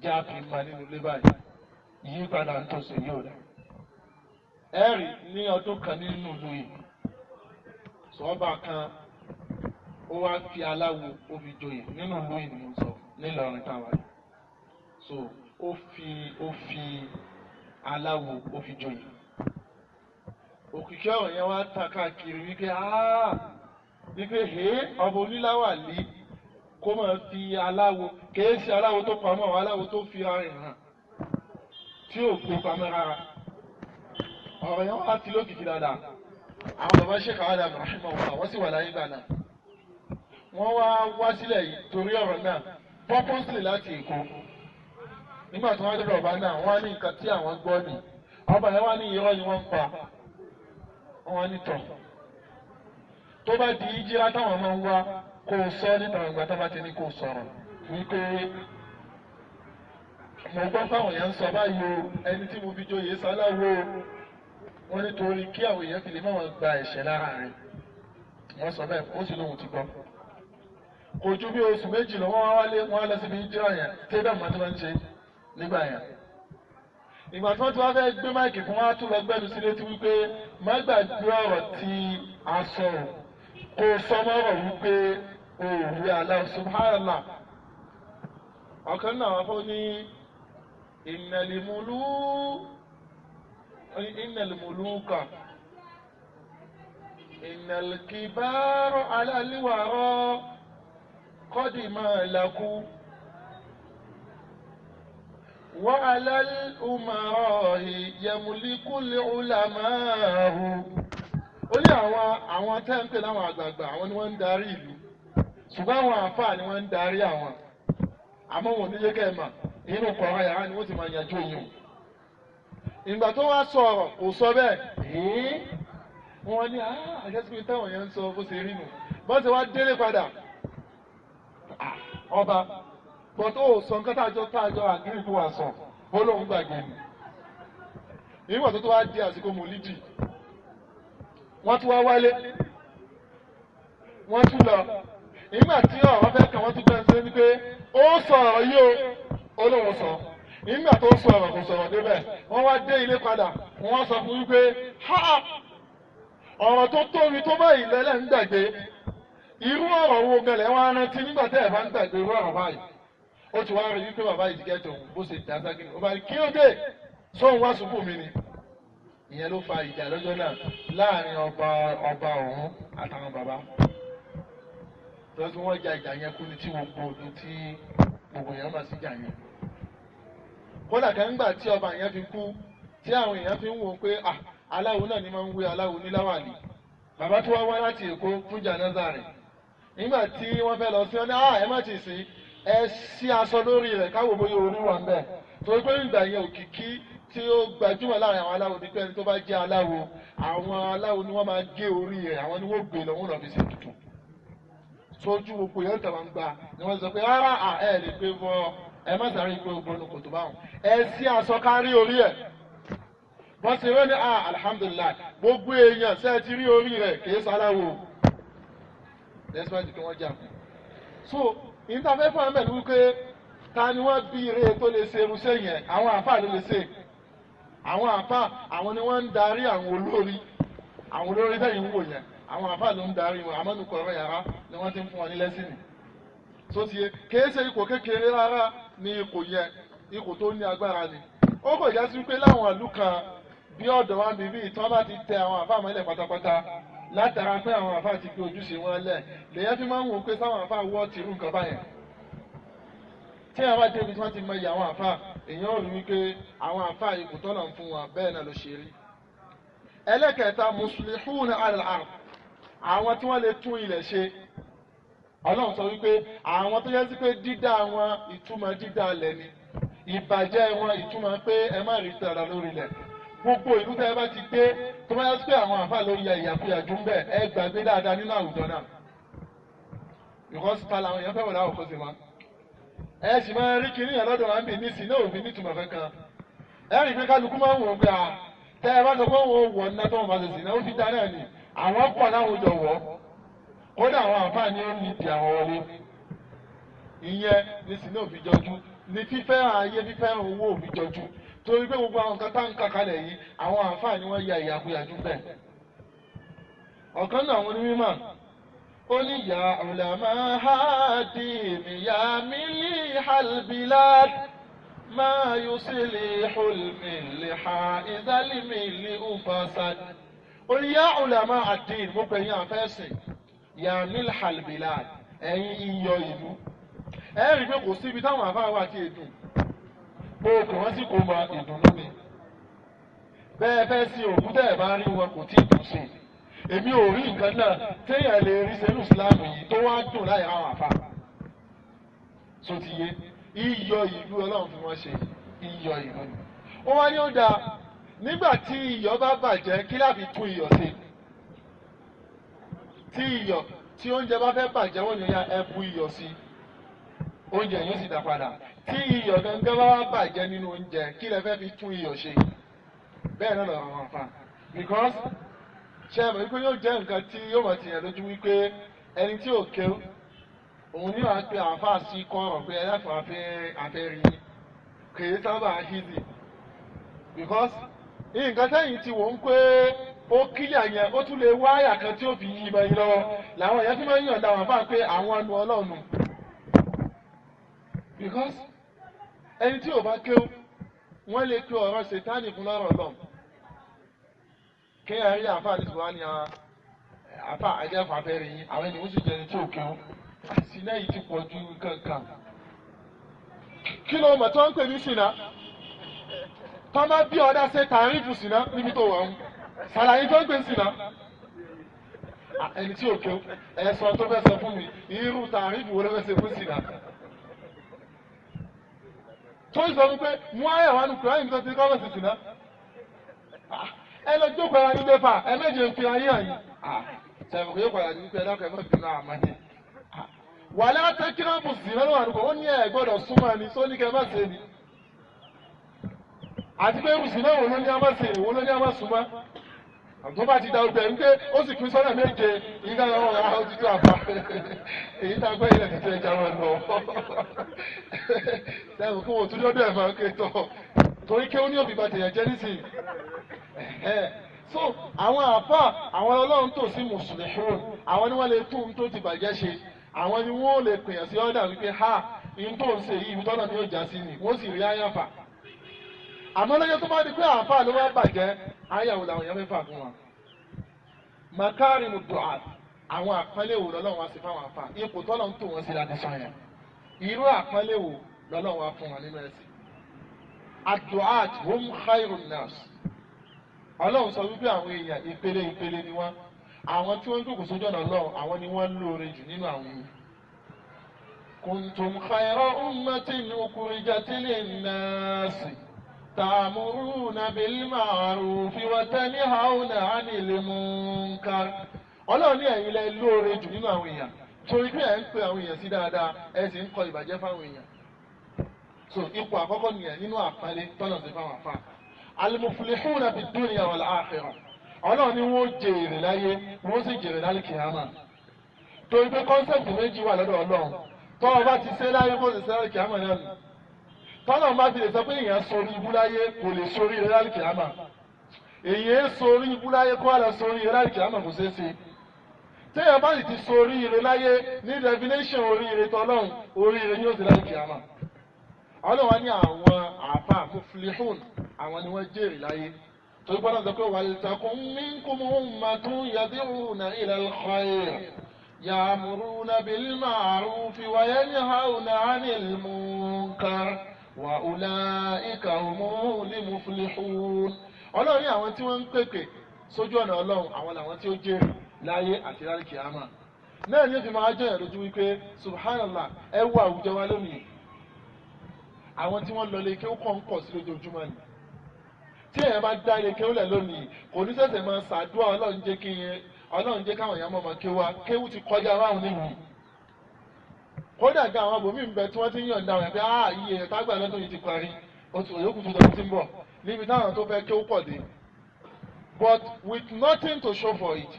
já fi ma nínú ilé báyìí yí padà ń tọ́sẹ̀ yóò dá. ẹ̀rì ní ọdún kan nínú ìlú yìí sọ́ọ́bà kan ó wá fi aláwo ó fi joyè nínú ìlú yìí ni mo sọ nílọrin táwa yìí so ó fi aláwo ó fi joyè òkìkí ọ̀rọ̀ yẹn wá tàn káàkiri wípé ọba oníláwà lé kó máa fi aláwo kìí ṣe aláwo tó pamọ́ àwọn aláwo tó fi ara rẹ̀ hàn tí ò gbé pamọ́ rárá ọ̀rọ̀ yẹn wá ti lókìkí dáadáa àwọn bàbá Sheikh Adam rahimahullah wọ́n sì wà láyé gbà náà wọ́n wá sílẹ̀ yìí torí ọ̀rọ̀ náà purposely láti Èkó nígbà tí wọ́n dé ọba náà wọ́n á ní nǹkan tí àwọn gbọ́ ni ọba yẹn wá ní irọ́ ni wọ́n ń pa wọ́n wá ní tọ̀ tó bá di ìjírá táwọn máa ń wá kó o sọ níta ìgbà tó bá ti ní kó o sọ̀rọ̀ wípé mo gbọ́ fáwọn èèyàn ń sọ báyìí o ẹni tí mo fi joyè sáláwo wọn nítorí kí àwọn èèyàn fi lè máa gba ẹ̀ṣẹ̀ lára rẹ̀ wọ́n sọ bẹ́ẹ̀ ó sì lóhun ti gbọ́ kò ju bí oṣù méjì lọ wọ́n wálé wọ́n lọ síbi ìjírà yẹn tẹ́lẹ̀ mọ́ tí wọ́n ń ṣe nígbà yẹn ìgbà tí wọ́n ti wá fẹ́ gbé máìkì fún wa tún lọ gbẹ́nu sí létí wípé má gbàgbé ọ̀rọ̀ tí a sọ kó sọmọ́rọ̀ wípé òòrùn Allah subhanallah ọ̀kan náà wọ́n fọ́ ní ìnàlìmùlùkà ìnàlìkìbárò alálìwàrọ̀ kọ́dìmọ̀ làkú wọ́n alálùmọ̀rọ̀ yẹmùlíkùlì ọ̀làmáàrù. ó ní àwọn tẹ́ǹpẹ̀ láwọn àgbààgbà àwọn ni wọ́n ń darí ìlú ṣùgbọ́n àwọn àfáà ni wọ́n ń darí àwọn àmọ́ wọn ní yékẹ́ mà inú kọ̀ọ̀rọ̀ yàrá ni wọ́n ti máa yanjú yìí ìgbà tó wá sọ̀rọ̀ kò sọ bẹ́ẹ̀ wọ́n ní àjẹsípé táwọn yẹn ń sọ bó ṣe rí nù bọ́n ṣe wá délé padà ọba bọ́n tó sọ nǹkan táàjọ àgírí kó wà sọ ó lóun gbàgbé ni ìwọ̀n tó wá di àsìkò mòlídì wọ́n tún wá wálé wọ́n tún lọ ìgbà tí ọ̀rọ̀ fẹ́ kàn wọ́n tún bẹ́ẹ̀ ṣe ni pé ó sọ ọ̀rọ̀ yìí ó lóun sọ ìgbà tó sọ ọ̀rọ̀ kò sọ̀rọ̀ débẹ̀ wọ́n wá dé ilé padà wọ́n sọ fún wípé ọ̀rọ̀ tó tóbi tó báyìí lẹ́lẹ́ ń gbàgbé irú ọ̀rọ̀ wo gẹlẹ̀ wá rántí nígbà tẹ́ ẹ̀ bá ń gbàgbé irú ọ̀rọ̀ báyìí ó ti wá rí wípé bàbá yìí ti gẹ́tò òun bó ṣe dá sákìlì ó bá rí kí ó dé sóun wá ṣubú mi ni ìyẹn ló fa ìjà lọ́jọ́ náà láàrin ọba ọ̀hún àtàwọn bàbá lọ́sí wọ́n ja ìjà yẹn kú ní tí gbogbo ọdún tí gbogbo èèyàn máa sí jà yẹn kódà kan nígbà tí ọba yẹn fi kú tí àwọn èèyàn fi ń wò pé aláwo náà ni máa ń wé aláwo ní láwàní bàbá tí wọ́n wá láti Èkó fún jànáza rẹ̀ nígbà tí wọ́n fẹ́ lọ sí ọ́ ní ẹ má ti sìn ẹ sí aṣọ lórí rẹ̀ káwọ́ bóyá orí wà ń bẹ̀ torí pé ìgbà yẹn òkìkí tí ó gbajúmọ̀ láàrin àwọn aláwo ní pé ẹni tó bá jẹ́ aláwo àwọn aláwo ni wọ́n máa gé orí rẹ̀ àwọn ni wọ́n gbé lọ wọ́n lọ fi ṣe tutù sójú gbogbo yẹn tẹ̀ wọ́n gbà ni wọ́n sọ pé rárá ẹ lè gbé bọ́ ẹ má sáré gbé gbónú kòtò báwọn ẹ sí aṣọ kárí orí ẹ̀ wọ́n ti rẹ́ ní alhamdulilayi gbogbo èèyàn ṣe ti rí orí rẹ̀ kìí sáláwo lẹ́sìmọ́tì kí wọ́n jà fún. so ìtafẹ́ fún amẹ́ ní wípé ta ni wọ́n bí ire tó lè ṣe irúṣẹ́ yẹn àwọn àfáà ló lè ṣe àwọn àfáà àwọn ni wọ́n ń darí àwọn olórí tẹ̀yìn ń wò yẹn àwọn àfáà ló ń darí wọn àmọ́nukọ̀ ọ̀rọ̀ yàrá ni wọ́n ti ń fún wọn ní lẹ́sìnì. so ti yẹ kìí ṣe ipò kékeré rárá ní ipò yẹn ipò tó ní agbára ni ó kò já sí wípé láwọn ìlú kan bí ọ̀dọ̀ wa bíbí ìtàn bá ti tẹ àwọn àfáà mọ́lẹ̀ pátápátá látara pé àwọn àfáà ti gbé ojúṣe wọn lẹ̀ lèyẹn fi máa ń wò pé sáwọn àfáà wọ́ tìrú nǹkan báyẹn tí àwọn bá débi tí wọ́n ti mọ iye àwọn àfáà èèyàn ò rí wípé àwọn àfáà ipò tọ́nà ń fún wọn bẹ́ẹ̀ náà ló ṣe rí. ẹlẹ́kẹ̀ẹ́ta muslihuna ala al-ard àwọn tí wọ́n lè tún ilẹ̀ ṣe ọlọ́run sọ wípé àwọn tó yẹ sí pé dídá wọn ìtumọ̀ dídá lẹ̀ ni ìbàjẹ́ wọn ìtumọ̀ pé ẹ má rí tara lórí ilẹ̀ gbogbo ìlú tẹ́ ẹ bá ti gbé tó bá yẹ sí pé àwọn àǹfà ló ya ìyàkuyà jù ń bẹ̀ ẹ gbàgbé dáadáa nínú àwùjọ náà because ta làwọn èèyàn fẹ́ wọ̀ láwọ̀ kó sì wọn. ẹ sì máa rí kinní yẹn lọ́dọ̀ wa ń bì ní sí náà òfin nítumọ̀ kankan ẹ rí i pé kálukú máa ń wọ̀ pé tẹ́ ẹ bá sọ pé wọ́n wọ̀ ní tó wọn bá ṣe sí náà ó fi dá náà ni àwọn pọ̀ láwùjọ wọ̀ kódà àwọn àǹfà ni ó ní ìdí àwọn wọlé ìyẹn ní sí náà òfin jọjú ní fífẹ́ ayé fífẹ́ owó òfin jọjú torí pé gbogbo àwọn nǹkan tá ń kàkalẹ̀ yìí àwọn àǹfààní wọn ya ìyàkuyàjú bẹ́ẹ̀. ọ̀kan náà àwọn onímọ̀ ó ní ya ulama hadimi ya mili halbilad ma yuslihul miliha idhalimili ufasad. ó ní ya ulama adin mo pè yín àfẹ́sìn ya mili halbilad ẹ̀yin iyọ̀ ìlú. ẹ rí i pé kò síbi táwọn àfáà wà tí èdùn gbogbo wọn sì kó ma ìdùnnú ni bẹ́ẹ̀ fẹ́ sí òkú tẹ́ ẹ̀ bá rí wọn kò tí ì dùn sí èmi ò rí nǹkan náà téèyàn lè rí sẹ́nu ìsìláàmù yìí tó wá dùn láyé àwọn àfa so ti yé iyọ̀ ìlú ọlọ́run fi wọ́n ṣe iyọ̀ ìlú ni ó wá ní ó dáa nígbà tí iyọ̀ bá bàjẹ́ kí láfi tún iyọ̀ sí tí oúnjẹ bá fẹ́ bàjẹ́ wọ́n ní ya ẹ bu iyọ̀ sí oúnjẹ yóò sì dá padà tí iyọ̀ gẹ́gẹ́ bá wá bàjẹ́ nínú oúnjẹ kí lẹ fẹ́ fi tún iyọ̀ ṣe bẹ́ẹ̀ náà lọ́wọ́ wọn fa because ṣe é mọ̀ wípé yóò jẹ́ nǹkan tí yóò mọ̀ tìyàn lójú wípé ẹni tí ò kéwú òun ní wàá pe àáfàá sí kọ́ ọ̀rọ̀ pé ẹlẹ́fọ̀ọ́ afẹ́ rí kèé sábà easy because nǹkan tẹ́yìn tí wọ́n ń pé ó kíyà yẹn ó tún lè wáyà kan tí ó fi yí ibẹ̀ yín lọ́wọ́ làwọn èèyàn fi máa ń yàn dáwọn àáfàá pé àwọn ẹnu ọlọ́run because ẹni tí ò bá kéwú wọ́n lè pe ọ̀rọ̀ ṣètánì fún lọ́rọ̀ lọ́m kéèyàn rí àáfàá ní ṣùgbọ́n ní àáfàá ajẹ́fà fẹ́rẹ̀ yín àwọn ènìyàn sì jẹ́ ẹni tí ò kéwú àṣìná yìí ti pọ̀ ju kankan kí ló mọ̀ tó ń pè ní ṣìnà tó bá bí ọ̀dà ṣe tàrífù ṣìnà níbi tó wà ń ṣàlàyé tó ń pè ní ṣìnà ẹni tí ò kéwú ẹ̀sọ́ tó fẹ́ sọ fún mi irú tàrífù wo ló fẹ́ ṣe fún ṣìnà tó ń sọ wípé mú ayé àwọn àlùkò ayé nítorí kọ́ bẹ̀sẹ̀ ṣìnà ẹ lọ jókòó ara yín mẹ́fà ẹ méje ń fi ayé àyè sẹ́wọ̀n kò yẹ padà ní pé ẹ dákẹ́ ẹ má bínú àmàdé wàlẹ́ àtẹ́kírọ́ bù sí lọ́wọ́ àdúgbò ó ní ẹ gbọ́dọ̀ súnmọ́ ẹni sóní kẹ́ má ṣe ni àti pé bùsì náà wò ló ní a má ṣe wò ló ní a má súnmọ́ tó bá ti da ọgbẹ́ ń pé ó sì pín sọ́nà méje ìgbà náà wọ́n á ti tó àbá èyí tá a gbé ilẹ̀ tuntun ẹja wọn lọ sẹ́wọ̀n kí wọ́n tún lọ́dọ̀ ẹ̀ máa ń ké tọ̀ torí kí ó ní òbí bàtẹ̀yà jẹ́ nísìnyí so àwọn àfà àwọn ọlọ́run tó sí mùsùlùmí àwọn ni wọ́n lè tún tó ti bàjẹ́ ṣe àwọn ni wọ́n lè pèyàn sí ọ́dà wípé ha in tó ń ṣe yìí tọ́nà ni ó já sí ni wọ́n sì rí àyàfà àmọ́ lọ́jọ́ tó bá di pé àfà ló wá bàjẹ́ àyàwó làwọn èèyàn fẹ́ fà fún wa makarimu du'a àwọn àpọ́nlé wo lọ́lọ́run wá sí fáwọn àfà ipò tọ́lọ́ ń tò wọ́n sí láti sọ yẹn irú àpọ́nlé wo lọ́lọ́run wá fún wọn nínú ẹ̀sìn ad-du'at hum khairun nas ọlọ́run sọ wípé àwọn èèyàn ìpele ìpele ni wọ́n àwọn tí wọ́n ń jókòó sójú ọ̀nà ọlọ́run àwọn ni wọ́n lóore jù nínú àwọn èèyàn. kuntum khayra ummatin ukhrijat lin-nasi ta'muruna bil-ma'rufi wa tanhawna 'anil munkar. ọlọ́run ní ẹ̀yin lẹ lóore jù nínú àwọn èèyàn torí pé ẹ̀ ń pe àwọn èèyàn sí dáadáa ẹ̀ sì ń kọ ìbàjẹ́ fáwọn èèyàn. so ipò àkọ́kọ́ nìyẹn nínú àpẹẹrẹ tọ́nà sí fáwọn àfáà. al-muflihuna bid-dunya wal-akhirah ọlọ́run ni wọ́n jèrè láyé wọ́n sì jèrè lálẹ́ kìámà torí pé kọ́nsẹ̀pì méjì wà lọ́dọ̀ ọlọ́run tọ́wọ́ bá ti ṣe láyé kó lè ṣe lálẹ́ kìámà náà nù tọ́lọ́run bá fi lè sọ pé èèyàn sórí ibú láyé kò lè sórí ire lálẹ́ kìámà èèyàn sórí ibú láyé kó wà lọ sórí ire lálẹ́ kìámà kò ṣeé ṣe téèyàn bá sì ti sórí ire láyé ní definition orí ire tọ́lọ́run orí ire ni ó sì lálẹ́ kìámà ọlọ́run ní àwọn àfà muflihun àwọn ni wọ́n jèrè láyé tó gbọ́dọ̀ sọ pé waltakun minkum ummatun yad'una ila al-khayr ya'muruna bil ma'rufi wa yanhauna 'anil munkar wa ulaika humul muflihun. ọlọ́run ní àwọn tí wọ́n ń pèpè sójú ọ̀nà ọlọ́run àwọn làwọn tí ó jèrè láyé àti láyé kìámà náà ní ó fi máa jẹ́ ìrọ̀jú wípé subhanallah ẹ wo àwùjọ wa lónìí àwọn tí wọ́n lọ lé kí ó kọ́ ń pọ̀ sí lójoojúmọ́ ni tí èèyàn bá dá ilé kéwú lẹ̀ lónìí kò ní ṣẹ̀ṣẹ̀ máa ṣàdúrà ọlọ́run jẹ́ káwọn èèyàn máa kéwà kéwú ti kọjá márùn nílùú kódà gan àwọn abòmí ń bẹ tí wọ́n ti ń yọ̀ǹda wọn pé iye ẹ̀ tágbà lọ́dún yìí ti parí oṣù òyòkù tó lọ́dún tí ń bọ̀ níbi táwọn tó fẹ́ kéwú pọ̀ dé but with nothing to show for it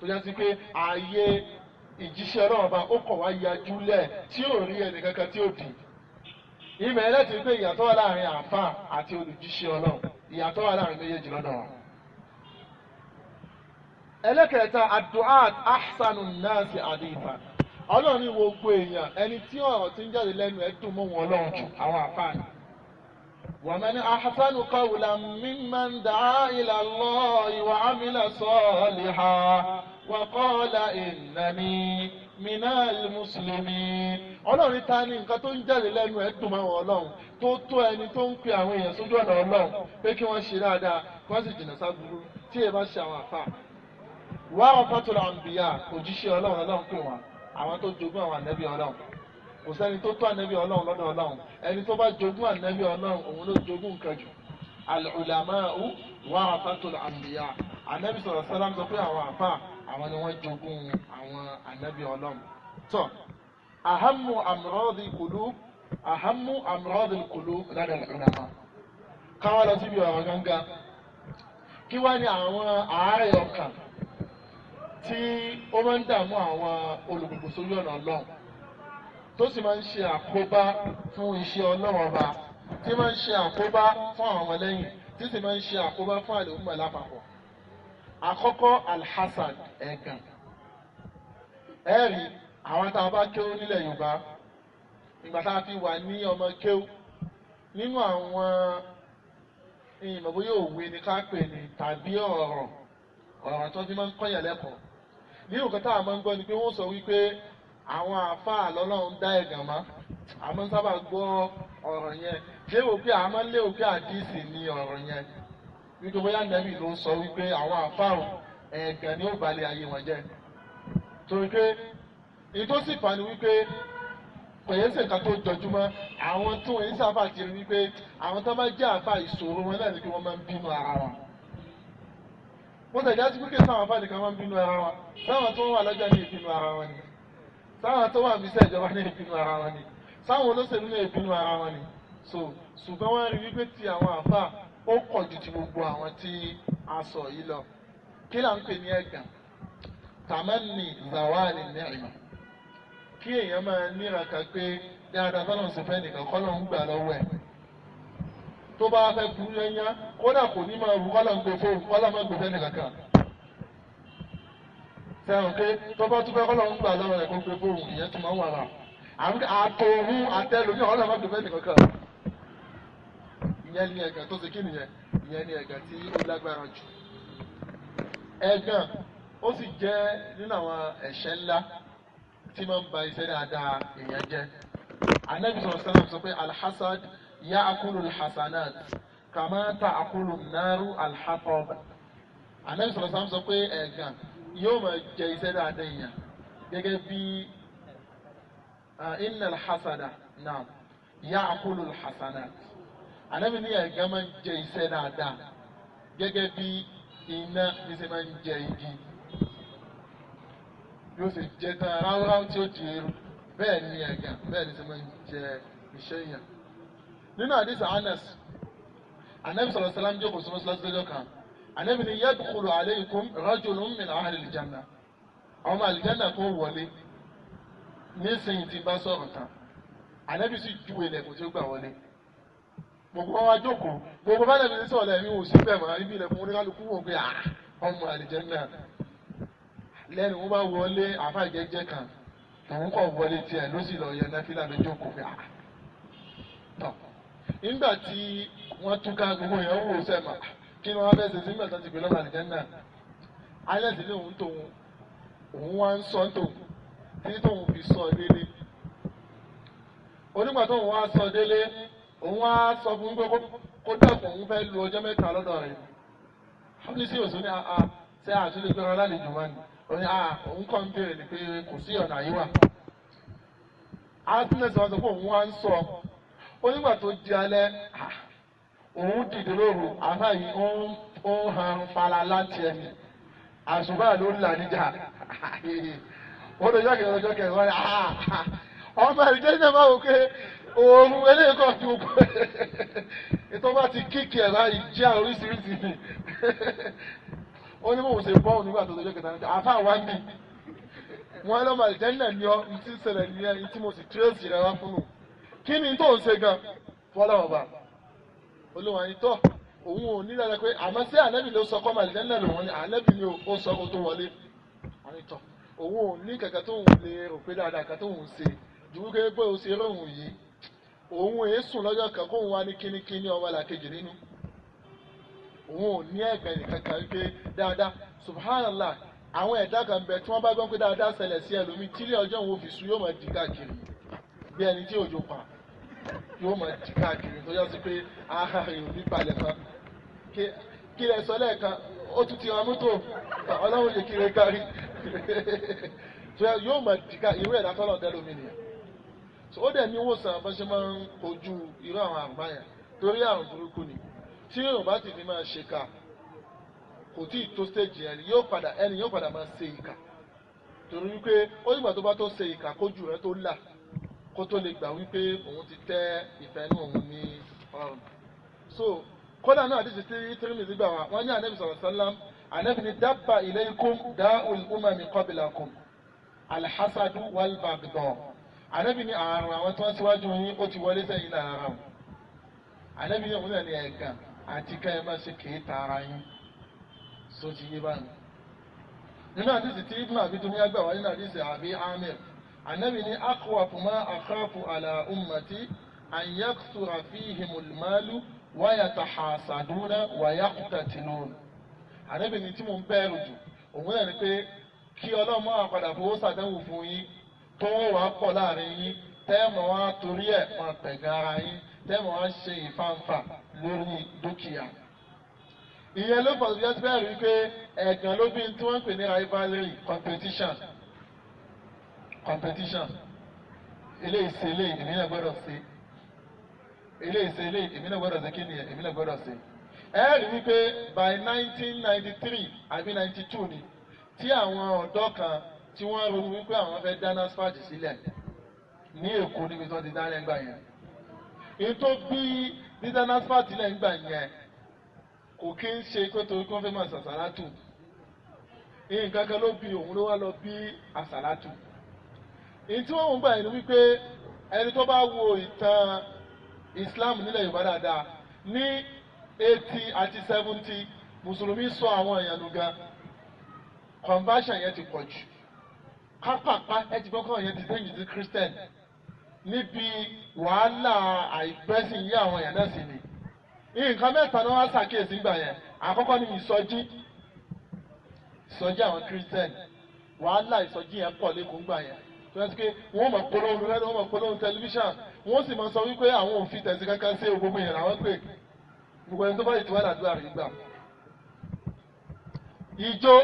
tó yẹ sí pé ààyè ìjíṣẹ́ ọlọ́run bá ó kọ̀ wá yajú lẹ̀ tí ò rí ẹnì kankan tí ó dì ìmọ̀ ẹlẹ́tìí pé ìyàtọ̀ wà láàrin àfà àti olùjíṣẹ́ ọlọ́run ìyàtọ̀ wà láàrin méjèèjì lọ́dọ̀ wọn. ẹlẹ́kẹ̀ẹ́ta ad-du'at ahsanu an-nasi haditha ọlọ́run ní gbogbo èèyàn ẹni tí ọ̀rọ̀ ti ń jáde lẹ́nu ẹ̀ dùn mọ́ wọn ọlọ́run jù àwọn àfà ni. wa man ahsanu qawlan mimman da'a ila Allahi wa 'amila salihan wa qala innani minal muslimin. ọlọ́run ta ni nǹkan tó ń jáde lẹ́nu ẹ̀ dùn máa wọ ọlọ́run tó ẹni tó ń pe àwọn èèyàn sójú ọ̀nà ọlọ́run pé kí wọ́n ṣe dáadáa kí wọ́n sì jìnnà sábúrú tí ẹ bá ṣe àwọn àfà. warasatul anbiya òjíṣẹ́ ọlọ́run pè wọ́n àwọn tó jogún àwọn ànábì ọlọ́run kò sẹ́ni tó tó ànábì ọlọ́run lọ́dọ̀ ọlọ́run ẹni tó bá jogún ànábì ọlọ́run òun ló jogún nǹkan jù. al-ulama'u warasatul anbiya ànábì sallallahu alaihi wasallam sọ pé àwọn àfà àwọn ni wọ́n jogún àwọn ànábì ọlọ́run. tó أهم أمراض القلوب لدى العلماء káwá lọ síbi ọ̀rọ̀ gangan kí wá ní àwọn àárẹ̀ ọkàn tí ó máa ń dààmú àwọn olùgbògbò sórí ọ̀nà ọlọ́run tó sì máa ń ṣe àkóbá fún iṣẹ́ ọlọ́run ọba tí máa ń ṣe àkóbá fún àwọn ọmọlẹ́yìn tí sì máa ń ṣe àkóbá fún àlùmọ̀ lápapọ̀. àkọ́kọ́ alhassan ẹ̀gàn ẹ̀rí àwọn tá a bá kéwú nílẹ̀ Yorùbá ìgbà tá a fi wà ní ọmọ kéwú nínú àwọn ìmọ̀ bóyá òwe ni ká pè ní tàbí ọ̀rọ̀ tó fi máa ń kọ́yàn lẹ́kọ̀ọ́ nínú nǹkan tá a máa ń gbọ́ ni pé wọ́n sọ wípé àwọn àáfàá lọ́lọ́run dá ẹ̀gàn mọ́ àmọ́ ń sábà gbọ́ ọ̀rọ̀ yẹn léwu pé àmọ́ léwu pé àdìsí ni ọ̀rọ̀ yẹn wípé bóyá nẹ́bì ló sọ wípé àwọn àáfàá ẹ̀gàn ni ó balẹ̀ ayé wọn jẹ́ torí pé ìtòsí fani wípé kò yẹ ṣe nǹkan tó jọjúmọ́ àwọn tó ń sábà ti rí wípé àwọn tó bá jẹ́ àfa ìṣòro wọn náà ni pé wọ́n máa ń bínú ara wọn. wọ́n tẹ̀lé àti pé sáwọn àfa nìkan máa ń bínú ara wọn sáwọn tó wà lọ́jà ní ìbínú ara wọn ni sáwọn tó wà níṣẹ́ ìjọba ní ìbínú ara wọn ni sáwọn olóṣèlú ní ìbínú ara wọn ni. so ṣùgbọ́n wọ́n rí wípé ti àwọn àfa ó pọ̀ ju ti gbogbo àwọn tí a sọ yìí lọ. kí là ń pè ní ẹ̀gàn? tamanni zawali ni'ma, kí èèyàn máa níra kan pé dáadáa tọ́lọ̀ sí fẹ́ nìkan kọ́ ló ń gbà lọ́wọ́ ẹ̀. tó bá fẹ́ kú yẹnyá kódà kò ní máa wù kọ́ ló ń gbé fóun kọ́ ló máa gbé fẹ́ nìkan kan. sẹ́wọ̀n pé tó bá tún fẹ́ kọ́ ló ń gbà lọ́wọ́ ẹ̀ kó gbé fóun ìyẹn tún máa ń wà rà. àtòhún àtẹlómi ọ̀hún ló máa gbé fẹ́ nìkan kan. ìyẹn ní ẹ̀gàn tó ṣe kí nìyẹn? ìyẹn ní ẹ̀gàn tí ó lágbára jù. ẹ̀gàn ó sì jẹ́ nínú àwọn ẹ̀ṣẹ̀ ńlá tí máa ń ba iṣẹ́ dáadáa èèyàn jẹ́. Ànábì sallallahu alaihi wasallam sọ pé alhassad ya'kulu alhasanat kama ta'kulu an-naru alhatab. Ànábì sallallahu alaihi wasallam sọ pé ẹ̀gàn yóò máa jẹ iṣẹ́ dáadáa èèyàn gẹ́gẹ́ bí inna alhassada náà ya'kulu alhasanat. Ànábì ní ẹ̀gàn máa ń jẹ iṣẹ́ dáadáa gẹ́gẹ́ bí iná ní ṣe máa ń jẹ igi. yóò sì jẹ tán ráúráú tí ó di eru bẹ́ẹ̀ ni ẹ̀gàn bẹ́ẹ̀ ni ṣe máa ń jẹ iṣẹ́ yẹn. nínú àdìsí Anas, Ànábì sallallahu alaihi wasallam jókòó sí mọ́sálásí lọ́jọ́ kan. Ànábì ní yadkhulu alaykum rajulun min ahli al-janna, ọmọ àlìjánà kó wọlé nísìnyí tí bá sọ̀rọ̀ tán. Ànábì sì ju ilẹ̀kùn tí ó gbà wọlé. gbogbo wọn wá jókòó gbogbo bá lẹ́bi ní sọ̀rọ̀ ẹ̀mí wò sí bẹ́ẹ̀ mọ́ ibi ilẹ̀kùn oníkálukú wò pé ọmọ àlìjánà lẹ́nu wọn bá wọlé àfa ìjẹ́jẹ́ kan tòun kọ̀ wọlé tiẹ̀ ló sì lọ yẹn náfìlà lójú kò fi tọ̀. nígbà tí wọ́n túká gbogbo yẹn wò sẹ́mà kí ni wọ́n fẹ́ ṣe sí mẹ́ta ti pè lọ́mọ àlìjánà. alẹ́ sí ní òun tòun òun wá ń sọ tòun títí tóun fi sọ délé. onígbà tóun wá sọ délé òun wá sọ fún pé kó dàpọ̀ òun fẹ́ lu ọjọ́ mẹ́ta lọ́dọ̀ rẹ̀. wọ́n ní sí òsùn ní ṣé àtúndì pé wọn lálejò wọn ni òun òun kàn ń béèrè ni pé kò sí ọ̀nà àyíwá. asinẹsì wọn sọ pé òun wá ń sọ onígbà tó di alẹ́ òun dìde lóru àbá yìí ó ń han fara láti ẹni àṣùbà ló ń là níjà wọ́n lọ jọ́kẹ́ lọ́jọ́ kẹrin wọ́n ní ọmọ ìjẹ́ náà máa wò pé òórùn eléyìí kan fi òkú ètò bá ti kíkì ẹ̀ láì jẹ́ oríṣiríṣi ni ó ní bóun ṣe bọ́ òun nígbà tó lọ́jọ́ kẹta níta àfa wa ní wọn lọ́mọ ìjẹ́ náà ní ọ ní tí ń ṣẹlẹ̀ ní ẹ ní tí mo sì tírèsì rẹ wá fún un kí ni tó ń ṣe gan fọlọ́wọ́ bá olùwà ní tọ́ òun ò ní lẹ́nu pé àmọ́ sí ànábì ló sọ kọ́mọ ìjẹ́ náà lòun ní ànábì ni ó sọ kó tó wọlé àyítọ́ òun ò ní kẹ̀kẹ́ tó ń lè rò pé dáadáa kẹ̀kẹ́ tó ń ṣe ju wípé pé o ṣe rọrùn yìí òun èé sùn lọ́jọ́ kan kóun wá ní kínníkínní ọmọ làkejì nínú òun ò ní ẹ̀gbẹ́ nìkan kan wípé dáadáa subhanallah àwọn ẹ̀dá kan bẹ tí wọ́n bá gbọ́ pé dáadáa ṣẹlẹ̀ sí ẹlòmíì tí ilé ọjọ́ òun fi sùn yóò máa di káàkiri bí ẹni tí òjò pa yóò máa di káàkiri tó yọ sí pé aha èrò ní balẹ̀ kan kí lẹ sọ lẹ́ẹ̀kan ó tún ti ra mọ́tò ọlọ́run lè kiri kárí yóò máa di ká irú ẹ̀dá tọ́lọ̀ tẹ́lẹ̀ omi nìyẹn ó dẹ̀ ní ìwòsàn bá ṣe máa ń kojú irú àwọn àrùn báyà torí àrùn burúkú ni tí yóò bá ti fi máa ṣe ká kò tí ì tó stage yẹn ẹni yóò padà máa ṣe ìkà torí wípé ó yìnbọn tó bá tó ṣe ìkà kójú rẹ tó là kó tó lè gbà wípé òun ti tẹ́ ìfẹ́ inú òun ní ọrùn. so kódà náà àdìsí tí mi gbà wá wọn ní Ànábì sallallahu alaihi wasallam Ànábì ní dabba ilaykum da'ul umami qablakum alhasadu wal baghdha. Ànábì ní àrùn àwọn tí wọ́n síwájú yín ó ti wọlé sẹ́yìn náà ara wọn. Ànábì ní òun náà ní ẹ̀gàn àti ká ẹ má ṣe kéé ta ara yín so ti yé báyìí. nínú àdìsí tí Ibn Abi Dunya gbà wá nínú àdìsí Abi Amir Ànábì ní akhwafu ma akhafu ala ummati an yakthura fihimul malu wa yatahasaduna wa yaqtatilun. Ànábì ní tí mo ń bẹ̀rù jù òun náà ní pé kí ọlọ́mọ àpàdà fowó ṣàdánwò fún yín tó wà pọ̀ láàrin yín tẹ́ẹ̀mọ̀ wá torí ẹ̀ máa tẹ̀gàn ara yín tẹ́ẹ̀mọ̀ wá ṣe ìfàǹfà lórí dúkìá. ìyẹn ló fọ̀ bí bẹ́ẹ̀ rí pé ẹ̀gàn ló bí tí wọ́n ń pè ní rivalry competition. eléyìí ṣe eléyìí èmi náà gbọ́dọ̀ ṣe eléyìí ṣe eléyìí èmi náà gbọ́dọ̀ ṣe kí ni èmi náà gbọ́dọ̀ ṣe. ẹ rí wípé by 1993 àbí 92 ni tí àwọn ọ̀dọ́ kan tí wọ́n ronú wípé àwọn fẹ́ dá NASFAT sílẹ̀ ní Èkó níbi tó ti dá lẹ́gbà yẹn. èyí tó bí dídá NASFAT sílẹ̀ ńgbà yẹn kò kí ń ṣe pé torí kí wọ́n fẹ́ máa ṣàṣàlátù. nǹkan kan ló bí òun ló wá lọ bí àṣàlátù. èyí tí wọ́n ń gbà yẹn ni wípé ẹni tó bá wo ìtàn Islam nílẹ̀ Yorùbá dáadáa ní 80 àti 70 mùsùlùmí sọ àwọn èèyàn nù gan conversion yẹn ti pọ̀ jù kápápá ẹ ti gbọ́kàn yẹn ti sẹ́yìn sí Christian níbi wàhálà àìgbẹ́sìn yí àwọn èèyàn náà sì ni. nǹkan mẹ́ta ni wọ́n á ṣàkíyèsí gbà yẹn àkọ́kọ́ ni ìsọjí àwọn Christian wàhálà ìsọjí yẹn pọ̀ lẹ́kọ̀ọ́ gbà yẹn tó yẹ kí wọ́n mọ̀ polówó rẹ́díò wọ́n mọ̀ polówó tẹlifíṣàn wọ́n sì mọ̀ sọ wípé àwọn òfin tẹ̀sí kankan sí gbogbo yẹn làwọn pè gbogbo ẹni tó bá yìí ti wá làdúrà rí gbà. ìjó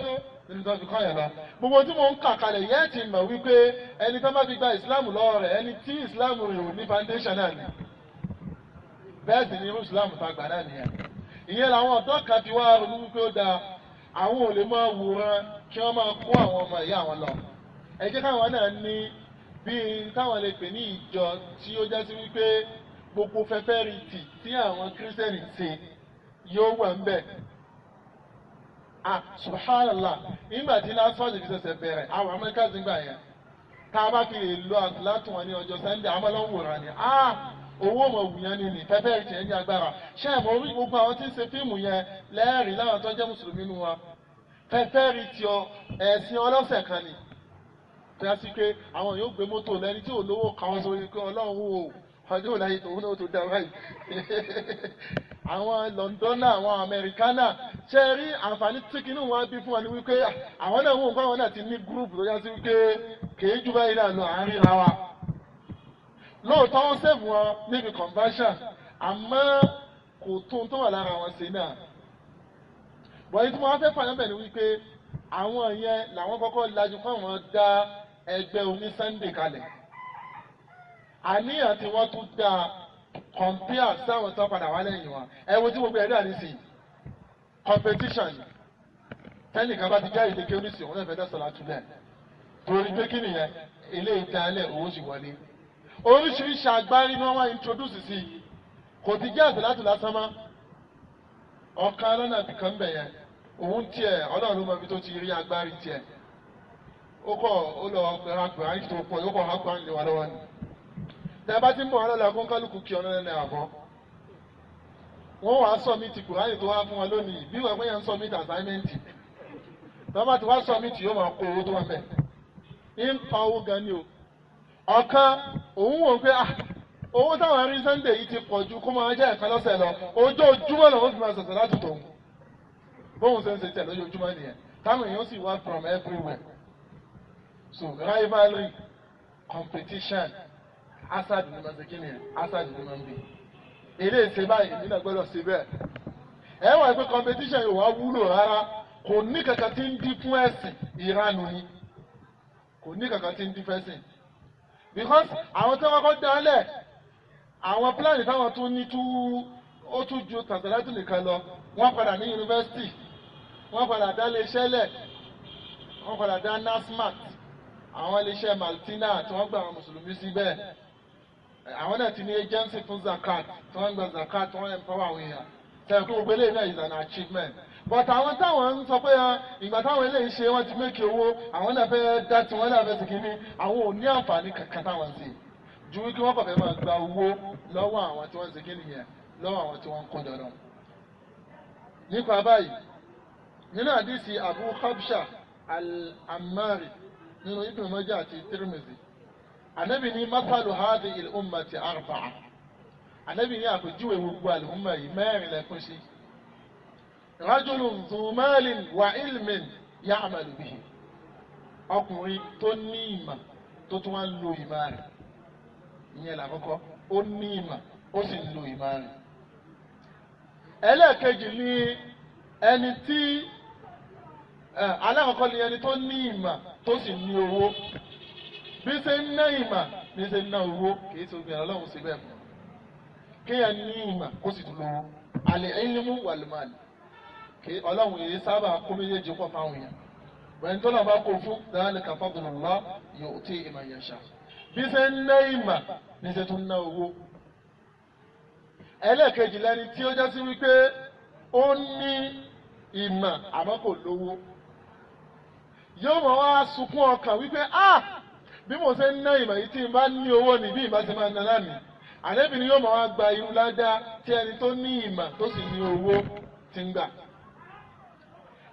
nínú tó fi kọ́ yẹn lọ gbogbo tí mo ń kà kalẹ̀ yẹn ti mọ̀ wípé ẹni tó bá fi gba ìsìláàmù lọ́wọ́ rẹ̀ ẹni tí ìsìláàmù rẹ̀ ò ní foundation náà ni bẹ́ẹ̀ sì ni irú ìsìláàmù tá a gbà náà nìyẹn. ìyẹn làwọn ọ̀dọ́ kan fi wá ronú wípé ó dáa àwọn ò lè máa wòran kí wọ́n máa kó àwọn ọmọ ìyá àwọn lọ. ẹ jẹ́ káwọn náà ní bí táwọn lè pè ní ìjọ tí ó já sí wípé gbogbo fẹ́fẹ́ rí tì tí àwọn kírísítẹ́nì ṣe yóò wà ń bẹ̀. Subhanallah nígbà tí NASFAT fi ṣẹ̀ṣẹ̀ bẹ̀rẹ̀ àwọn Amẹ́ríkà ti gbà yẹn tá a bá fi lè lo àtúntò wọn ní ọjọ́ Sunday àwọn ọlọ́wòrán ni owó ọmọ òwú yẹn ni fẹ́fẹ́ rí tì ẹ́ ní agbára ṣé ẹ̀ mọ̀ orí gbogbo àwọn tí ń ṣe fíìmù yẹn lẹ́ẹ̀rí láwọn tó jẹ́ mùsùlùmí nu wa fẹ́fẹ́ rí tì ọ ẹ̀sìn ọlọ́sẹ̀ kan ni tó yá sí pé àwọn yóò gbé mọ́tò lẹ́ni tí ò lówó kàwọn sórí pé Ọlọ́run wò ọjọ́ ìlàyé tòun náà tó dá báyìí àwọn Lọ́ndọ́nà àwọn Amẹ́ríkánà ṣe rí àǹfààní tí kinní wọn bí fún wa ní wípé àwọn náà wọ́n nǹkan àwọn náà ti ní gúrùpù tó yá sí wípé kèé jù báyìí náà lọ àárín ra wa lóòótọ́ wọ́n sèbù wọn níbi conversion àmọ́ kò tó wà lára wọn sí náà wọ́n yìí tí wọ́n fẹ́ fàyàn bẹ̀ ni wípé àwọn yẹn làwọn kọ́kọ́ lajú fáwọn dá ẹgbẹ́ oní Sunday kalẹ̀ àníyàn tí wọ́n tún dá compare sáwọn tó padà wá lẹ́yìn wọn ẹ wo tí gbogbo ẹ̀rí àníṣe competition tẹ́nìkan bá ti já ìdè kí oníṣẹ́ òun náà fẹ́ dẹ́sọ̀ látúlẹ̀ torí pé kí nìyẹn ilé ìdálẹ̀ owó sì wọlé oríṣiríṣi agbárí ni wọ́n wá introduce sí kò ti jẹ́ àṣẹ láti lásán mọ́ ọ̀kan lọ́nà bìkan bẹ̀ yẹn òun tiẹ̀ Ọlọ́run ló mọ ibi tó ti rí agbárí tiẹ̀ ó kọ́ ó lọ ra gbàrán tó pọ̀ ó kọ́ ha gbàrán lé wa lọ́wọ́ ni tẹ́ bá ti ń bọ̀ wọn lọ́la kó kálukú kí ọ̀nà ẹ̀nà àbọ̀ wọ́n wàá submit kùránì tó wá fún wọn lónìí bí wọ́n yẹn ń submit assignment tọ́ bá ti wá submit yóò máa kó owó tó wà bẹ̀ ń pa owó gan ni o ọ̀kan òun wò pé owó táwọn rí Sunday yìí ti pọ̀ ju kó máa jẹ́ ẹ̀kan lọ́sẹ̀ lọ ojoojúmọ́ lọ́wọ́ fi máa sọ̀tọ̀ láti tòun bóun ṣe ń ṣe tẹ̀ lójoojúmọ́ nìyẹn táwọn èèyàn sì wá from everywhere so rivalry competition asad ni máa ṣe kí ni asad ni máa ń bì eré ìṣe báyìí èmi náà gbọ́dọ̀ ṣe bẹ́ẹ̀ ẹ wà pé competition yóò wá wúlò rárá kò ní kankan tí ń dín fún ẹ̀sìn ìranu ni kò ní kankan tí ń dín fẹ́sìn because àwọn tí wọ́n kọ́ dálẹ̀ àwọn pílánì táwọn tún ní ó tún ju tàtàlátù nìkan lọ wọ́n padà ní yunifásitì wọ́n padà dá iléeṣẹ́ lẹ̀ wọ́n padà dá NASMAT àwọn iléeṣẹ́ Maltina tí wọ́n gba àwọn mùsùlùmí sí bẹ́ẹ̀ àwọn náà ti ní agency fún zakat tí wọ́n gba zakat tí wọ́n empower àwọn èèyàn tẹ̀wé kí gbogbo eléyìí náà is an achievement but àwọn táwọn ń sọ pé ìgbà táwọn eléyìí ṣe wọ́n ti mékè owó àwọn náà fẹ́ dá tiwọn náà fẹ́ sìnkí ní àwọn ò ní àǹfààní kankan táwọn ń ṣe ju wípé wọ́n kàn fẹ́ máa gba owó lọ́wọ́ àwọn tí wọ́n ń sìnkí nìyẹn lọ́wọ́ àwọn tí wọ́n ń kó dandan. nípa báyìí nínú àdìsí Abu Habsha al-Ammari nínú Ibn Majah àti Tirmidhi Ànábì ní masalu hadhihi al-ummati arba'a Ànábì ní àpèjúwe gbogbo al-umma yìí mẹ́rin lẹ́kún sí rajulun dhu malin wa ilmin ya'malu bihi ọkùnrin tó ní ìmọ̀ tó tún wá ń lo ìmọ̀ rẹ̀ ìyẹn làkọ́kọ́ ó ní ìmọ̀ ó sì ń lo ìmọ̀ rẹ̀ ẹlẹ́ẹ̀kejì ni ẹni tí alákọ̀ọ́kọ́ ni ẹni tó ní ìmọ̀ tó sì ní owó bí ṣe ń ná ìmọ̀ ní ṣe ná owó kìí ṣe obìnrin ọlọ́run ṣe bẹ́ẹ̀ fún kéèyàn ní ìmọ̀ kó sì tún lówó al-ilmu wal-mal kí ọlọ́run yìí sábà kó méjèèjì pọ̀ fáwọn èèyàn wẹ́n tó náà bá kó fún dhalika fadlullah yu'tihi man yasha bí ṣe ń ná ìmọ̀ ní ṣe tún ná owó. ẹlẹ́ẹ̀kejì lẹ́ni tí ó já sí wípé ó ní ìmọ̀ àmọ́ kò lówó yóò mọ̀ wá sunkún ọkàn wípé bí mo ṣe ń ná ìmọ̀ yìí tí n bá ní owó ní bí ìbá ṣe máa ń ná lánìí àlébì ni yóò mọ̀ wá gba irú ládá tí ẹni tó ní ìmọ̀ tó sì ní owó ti ń gbà.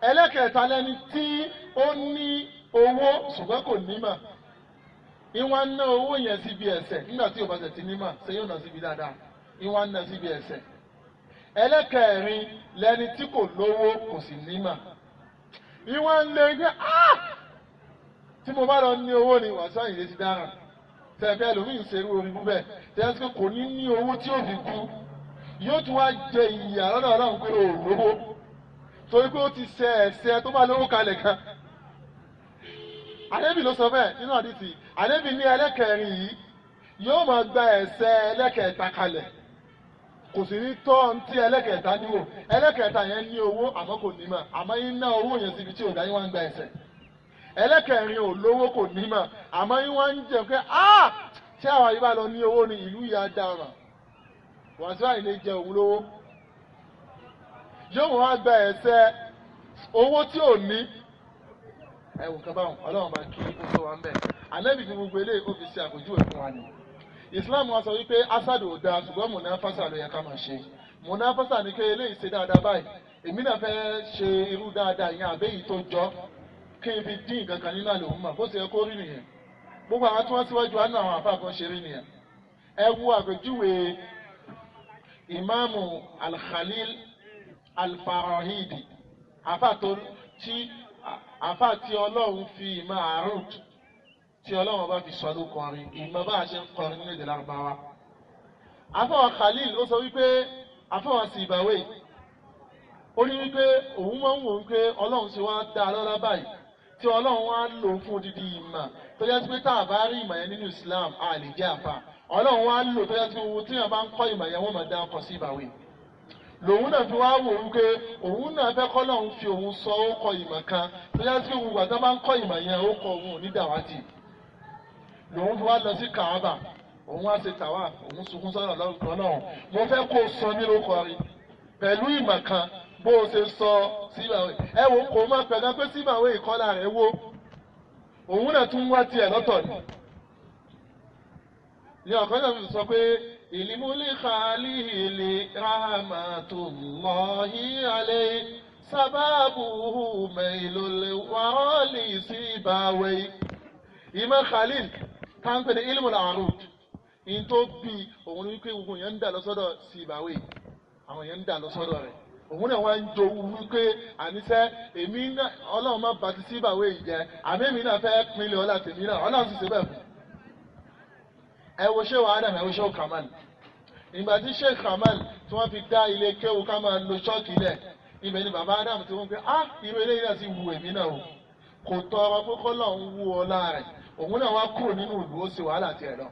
ẹlẹ́kẹ̀ẹ́ta lẹ́ni tí ó ní owó ṣùgbọ́n kò nímọ̀ ìwọ̀n ná owó yẹn síbi ẹ̀ṣẹ̀ nígbà tí ò bá ṣe ti nímọ̀ ṣe yóò ná síbi dáadáa ìwọ̀n ná síbi ẹ̀ṣẹ̀. ẹlẹ́kẹ̀ẹ́rin lẹ́ni tí kò lówó kò sì nímọ̀ ìwọ̀n lè gbé tí mo bá lọ ní owó ni wàásù àyìnlé ti dára tẹ̀fẹ́ ẹlòmíín ṣerú orí bú bẹ́ẹ̀ tẹ́lẹ̀ kò ní owó tí ó fi kú yóò tún wá jẹ ìyà lọ́dọ̀ ọlọ́run pé ò lówó torí pé ó ti ṣe ẹ̀ṣẹ̀ tó bá lówó kalẹ̀ kan. àlébì ló sọ bẹ́ẹ̀ nínú àdìsí àlébì ní ẹlẹ́kẹ̀rin yìí yóò máa gba ẹ̀ṣẹ̀ ẹlẹ́kẹ̀ẹ́ta kalẹ̀ kò sì ní tọ́ ohun tí ẹlẹ́kẹ̀ẹ́ta níwò ẹlẹ́kẹ̀ẹ́ta yẹn ní owó àmọ́ kò ní mà àmọ́ yín ná owó yẹn síbi tí ò dá yín wá ń gba ẹ̀ṣẹ̀. ẹlẹ́kẹ̀rin ò lówó kò ní mà àmọ́ yín wá ń jẹ pé ṣé àwọn yìí bá lọ ní owó ni ìlú yà dára wàásù àìlè jẹ òun lówó yóò wọ́n wá gba ẹ̀ṣẹ̀ owó tí ò ní ẹ̀wùn kan báwọn ọlọ́run bá kí ó tó wá ń bẹ̀ ànábì fi gbogbo eléyìí ó fi ṣe àpèjúwe fún wa ni Islam wa sọ wípé asad ò dáa ṣùgbọ́n mùnáfásà ló yẹ ká máa ṣe mùnáfásà ni pé eléyìí ṣe dáadáa báyìí èmi náà fẹ́ ṣe irú dáadáa yẹn àbẹ́yìí tó jọ kí n fi dín nǹkan kan nínú àlòmù mà bó ṣe yẹ kó rí nìyẹn gbogbo àwọn tí wọ́n síwájú àánú àwọn àfa kan ṣe rí nìyẹn. ẹ wo àpèjúwe ìmáàmù al-Khalil al-Farahidi àfa tí ọlọ́run fi ìmọ̀ àrùt tí ọlọ́run bá fi sọ ló kọrin ìmọ̀ bá a ṣe ń kọrin nínú èdè Lárúbáwá. àfọwọ́ Khalil ó sọ wípé àfọwọ́ Sibawayh ó ní wípé òun máa ń wò wípé ọlọ́run ṣe wá dá a lọ́lá báyìí tí ọlọ́run wá lò fún odidi ìmọ̀ tó yẹ pé tá a bá rí ìmọ̀ yẹn nínú Islam a lè jẹ́ àfà ọlọ́run wá lò tó yẹ pé owó tí yẹn bá ń kọ́ ìmọ̀ yẹn wọ́n máa dá ọkọ̀ sí Sibawayh lòun náà fi wá wò wípé òun náà fẹ́ kọ́ lọ́run fi òun sọ ó kọ ìmọ̀ kan tó yẹ pé gbogbo àti bá ń kọ́ ìmọ̀ yẹn ó kọ òun ní dàwátì lòun fi wá lọ sí Kaaba òun wá ṣe tàwa òun sunkún sọ́dọ̀ lọ́rùn náà mo fẹ́ kó sọ mí ló kọrin pẹ̀lú ìmọ̀ kan bó o ṣe sọ Sibawayh ẹ wo kò má pẹ̀lú pé Sibawayh ìkọlà rẹ̀ wó òun náà tún wá tiẹ̀ lọ́tọ̀ ni. ní ọ̀kan náà sọ pé ìlímúlì khalili rahmatullahi alayhi sábàbùhù mailul warali Sibawayh. ìmọ̀ Khalil táǹpẹ̀ ní ilmul arud in tó bí òun ní wípé gbogbo yẹn ń dà lọ́sọ́dọ̀ Sibawayh àwọn yẹn ń dà lọ́sọ́dọ̀ rẹ̀ òun náà wá ń jowú wípé àníṣe èmi náà ọlọ́run má bàtí Sibawayh jẹ́ àmì èmi náà fẹ́ pinlẹ̀ ọlá tèmi náà ọlọ́run sì ṣe bẹ́ẹ̀ fún. ẹ wo Sheikh Adam ẹ wo Sheikh Kamal ìgbà tí Sheikh Kamal tí wọ́n fi dá ilé kéwu ká máa lo ṣọ́ọ̀kì lẹ̀ ibẹ̀ ni bàbá Adam tí wọ́n pe irú eléyìí náà sì wu èmi náà o kò tọrọ pé kọ́lọ́run wú ọlá rẹ̀ òun náà wá kúrò nínú ìlú ó ṣe wàhálà tiẹ̀ lọ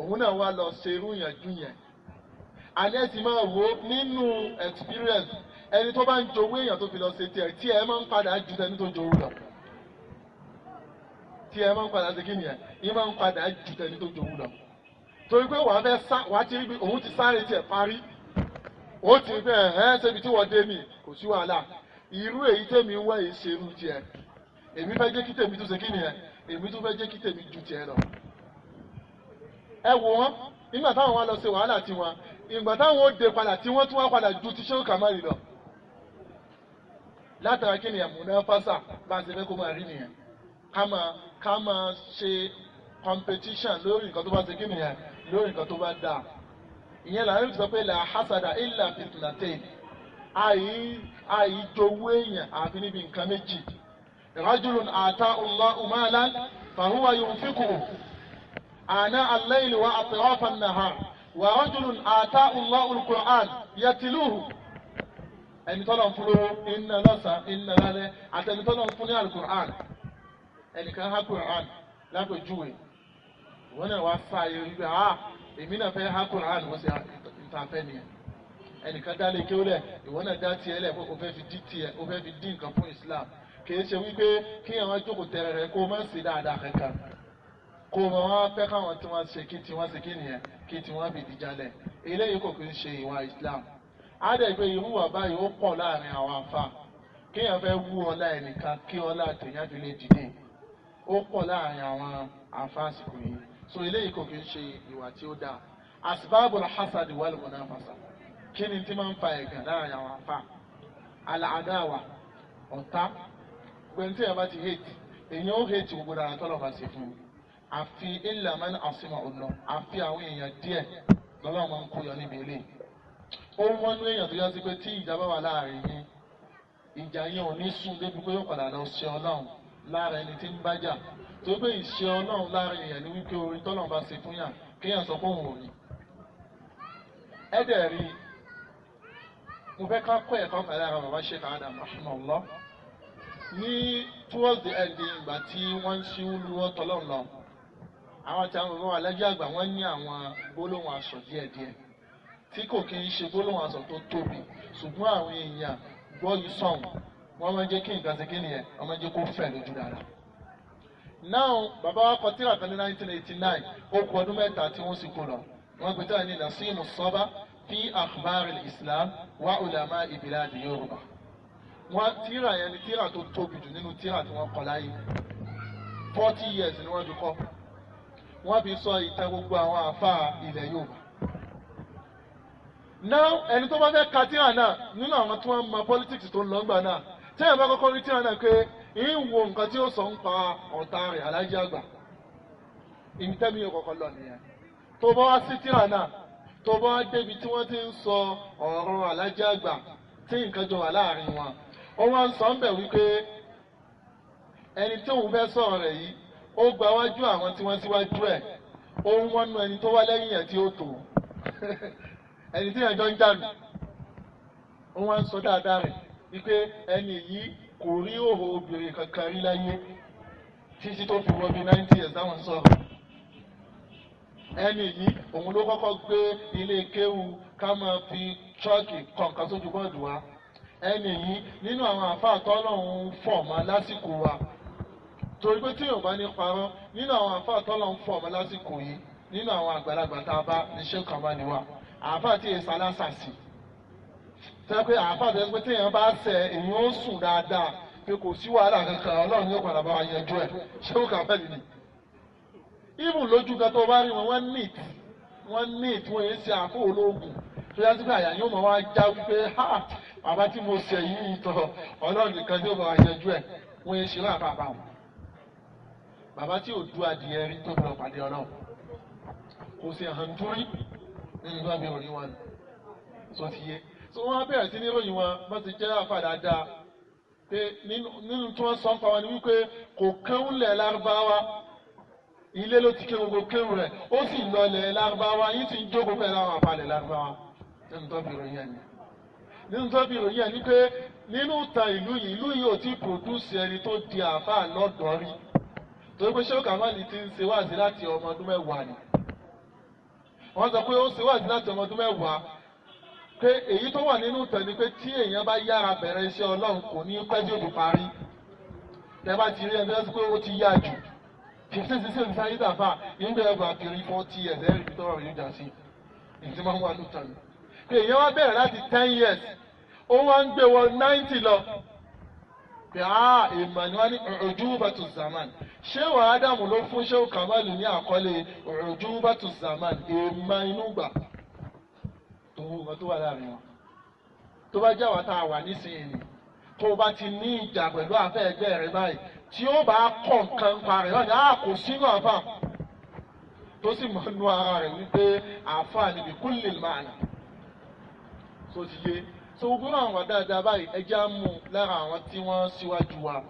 òun náà wá lọ ṣe irú ìyànjú yẹn àní ẹ ti máa wo nínú experience ẹni tó bá ń jowó èèyàn tó fi lọ ṣe tiẹ̀ tí ẹ máa ń padà ju tẹni tó jowó lọ tí ẹ máa ń padà ṣe kí nìyẹn yín máa ń padà ju tẹni tó jowó lọ torí pé wàá ti rí bí òun ti sáré tiẹ̀ parí ó ti rí pé ṣébi tí wọ́n dé mi kò sí wàhálà irú èyí tèmi ń wá èyí ṣe irú tiẹ̀ èmi fẹ́ jẹ́ kí tèmi tó ṣe kí nìyẹn èmi tó fẹ́ jẹ́ kí tèmi ju tiẹ̀ lọ. ẹ wò wọ́n nígbà táwọn wá lọ ṣe wàhálà tiwọn ìgbà táwọn ó dé padà tí wọ́n tún wá padà ju ti Sheikh Kamal lọ látara kí nìyẹn múnáfásà bá a ṣe fẹ́ kó máa rí nìyẹn ká máa ṣe competition lórí nǹkan tó bá ṣe kí nìyẹn lórí nǹkan tó bá dáa ìyẹn làwọn sọ pé la hasada illa fitnatain àìjowó èèyàn àfi níbi nǹkan méjì rajulun ata'u Allahu malan fahuwa yunfiquhu ana al-layli wa atrafa an-nahar wa rajulun ata'u Allahu al-Qur'an yatluhu ẹni tọ́lọ̀ ń fún lówó iná lọ́sàn iná lálẹ́ àti ẹni tọ́lọ̀ ń fún ní al-Qur'an ẹnìkan ha Qur'an lápèjúwe wọ́n náà wá sáyé wípé èmi náà fẹ́ há Quran wọ́n sì ìta fẹ́ nìyẹn ẹnìkan dá lé kí ó lẹ̀ ìwọ́n náà dá tiẹ̀ lẹ̀ o fẹ́ fi dí tiẹ̀ o fẹ́ fi dín nǹkan fún Islam kìí ṣe wípé kí àwọn jókòó tẹ̀rẹ̀ rẹ̀ kó o má ṣe dáadáa kankan kó o máa fẹ́ káwọn tí wọ́n ṣe kí tiwọn ṣe kí nìyẹn kí tiwọn fi dìjálẹ̀ eléyìí kò kí ń ṣe ìwà Islam á dẹ̀ pé irú wà báyìí ó pọ̀ láàrin àwọn afa kéèyàn fẹ́ wú ọlá ẹnìkan kí ọlá tèèyàn fi lè dìde ó pọ̀ láàrin àwọn afa àsìkò yìí so eléyìí kò kí ń ṣe ìwà tí ó dáa asbabul hasad wal munafasa kí ni tí máa ń fa ẹ̀gàn láàrin àwọn afa al-adawa ọ̀tá gbẹ̀ntì ẹ̀ bá ti hate èèyàn ó hate gbogbo dára tọ́lọ̀ bá ṣe fún un àfi illa man asima ọ̀nà àfi àwọn èèyàn díẹ̀ lọ́lọ́ máa ń kó yọ níbi eléyìí ó wọ́n ní èèyàn tó yá sí pé tí ìjà bá wà láàrin yín ìjà yẹn ò ní sùn débi pé yóò padà lọ ṣe ọlọ́run lára ẹni tí ń bá jà tó pé ìṣe ọlọ́run lára èèyàn ní wípé orí tọ́lọ́run bá ṣe fún yàn kéèyàn sọ pé òun ò ní. ẹ dẹ̀ rí mo fẹ́ ká kọ́ ẹ̀kọ́ kan lára bàbá Sheikh Adam rahimahullah ní towards the end ìgbà tí wọ́n ń ṣí wúlúwọ́ tọ́lọ́run lọ àwọn tí àwọn bàbá wa lẹ́jọ́ àgbà wọ́n ní àwọn gbólóhùn aṣọ díẹ̀díẹ̀ tí kò kí ń ṣe gbólóhùn aṣọ tó tóbi ṣùgbọ́n àwọn èèyàn gbọ́ yìí sọ̀hún wọ́n máa ń jẹ́ kí nǹkan ṣe kí nìyẹn wọ́n máa ń jẹ́ kó fẹ̀ lójú dára. now bàbá wa kọ tírà kan ní 1989 ó kù ọdún mẹ́ta tí wọ́n sì kú lọ wọ́n gbé tírà ní Nasimu Saba fi akhbar al-Islam wa ulama bilad Yorùbá wọ́n tírà yẹn ni tírà tó tóbi jù nínú tírà tí wọ́n kọ láyé 40 years ni wọ́n fi kọ wọ́n fi sọ ìtàn gbogbo àwọn àfáà ilẹ̀ Yorùbá. now ẹni tó bá fẹ́ ka tírà náà nínú àwọn tí wọ́n mọ politics tó ń lọ gbà náà tí ẹ̀ bá kọ́kọ́ rí tírà náà pé ń wo nǹkan tí ó sọ ń pa ọ̀tá rẹ̀ Alhaji Àgbà ìmítẹ́mi yóò kọ́kọ́ lọ nìyẹn tó bá wá sí tírà náà tó bá wá débi tí wọ́n ti ń sọ ọ̀rọ̀ Alhaji Àgbà tí nǹkan jọ wà láàrin wọn ó wá ń sọ ń bẹ̀ wípé ẹni tí òun fẹ́ sọ̀rọ̀ rẹ̀ yìí ó gba wájú àwọn tí wọ́n síwájú ẹ̀ ó ń wọ́n nu ẹni tó wá lẹ́yìn ẹ̀ tí ó tò ẹni tí ẹjọ́ ń jànù ó wá ń sọ dáadáa rẹ̀ wípé ẹni yìí kò rí òhò obìnrin kankan rí láyé títí tó fi wọ bí 90 years táwọn sọ̀rọ̀ ẹni yìí òun ló kọ́kọ́ gbé ilé kéwu ká máa fi tírọ́ọ̀kì kọ̀ọ̀kan sójú bọ́ọ̀dù wa ẹni yìí nínú àwọn àfáà tọ́lọ́run fọ̀ mọ́ lásìkò wa torí pé tí yóò bá ní parọ́ nínú àwọn àfáà tọ́lọ́run fọ̀ mọ́ lásìkò yìí nínú àwọn àgbàlagbà tá a bá ní ṣé kàn bá ní wa àáfàá tí èsì alásàsì tẹ́ pé àáfàá tẹ́ pé téèyàn bá ṣẹ̀ èèyàn ó sùn dáadáa pé kò sí wàhálà kankan ọlọ́run yóò padà bá wa yanjú ẹ̀ ṣé ó kà bẹ́ẹ̀ ni. even lójú kan tó bá rí wọn wọ́n neat wọ́n yẹn ṣe àpò ológun tó yá sí pé àyà yóò máa wá já wípé bàbá tí mo ṣẹ̀ yìí tọ̀ ọlọ́run nìkan yóò bá wa yanjú ẹ̀ wọ́n yẹn ṣe láàbà bá wọn. bàbá tí ò du adìyẹ rí tó lọ pàdé ọlọ́run kò sí àhàntúrí nínú àbí òní wọn sọ ti yé so wọn bẹ̀rẹ̀ sí ní ròyìn wọn bá ti jẹ́ àfà dáadáa pé nínú tí wọ́n sọ ń pa wọn ni wípé kò kéwù lẹ̀ lárúbáwá ilé ló ti ké gbogbo kéwù rẹ̀ ó sì lọlẹ̀ lárúbáwá yìí sì ń jókòó pẹ̀lú àwọn àfàlẹ̀ lárúbáwá nínú tó fi ròyìn ẹ̀ nínú tó fi ròyìn ẹ̀ ní pé nínú ìtàn ìlú yìí ò tí pòdúsì ẹni tó di àfà lọ́dọ̀ rí torí pé Sheikh Kamal ti ń ṣe wáàsí láti ọmọ ọdún mẹ́wàá ni wọ́n sọ pé ó ṣe wáàsí láti ọmọ ọdún mẹ́wàá pé èyí tó wà nínú ìtàn ni pé tí èèyàn bá yára bẹ̀rẹ̀ iṣẹ́ Ọlọ́run kò ní pẹ́ tí ó fi parí tẹ́ bá ti rí ẹni tó pé ó ti yá jù 15-16 sáyé dàfà nígbà ẹgbàá kiri 40 years ẹ̀rí fi tọrọ yóò jà sí ìdí máa ń wà lóòótọ́ ni pé èèyàn wá bẹ̀rẹ̀ láti 10 years ó wá ń gbé wọ 90 lọ pé èèmọ̀ ni wọ́n ní ujubatu zaman ṣé wàá Ádámù ló fún Sheikh Kamal ní àkọlé ujubatu zaman èèmọ̀ inú gbà tó wọ́n tó wà láàrin wọn tó bá jáwọ́ tá a wà nísìnyí tó bá ti ní ìjà pẹ̀lú àfẹ́ ẹgbẹ́ rẹ báyìí tí ó bá kọ̀ nǹkan pa rẹ̀ lọ́nà kò sínú àfà tó sì mọ̀ nú ara rẹ̀ wípé àfà níbi kullil ma'na tó ti yé so gbogbo àwọn wà dáadáa báyìí ẹjẹ́ á mú lára àwọn tí wọ́n síwájú wa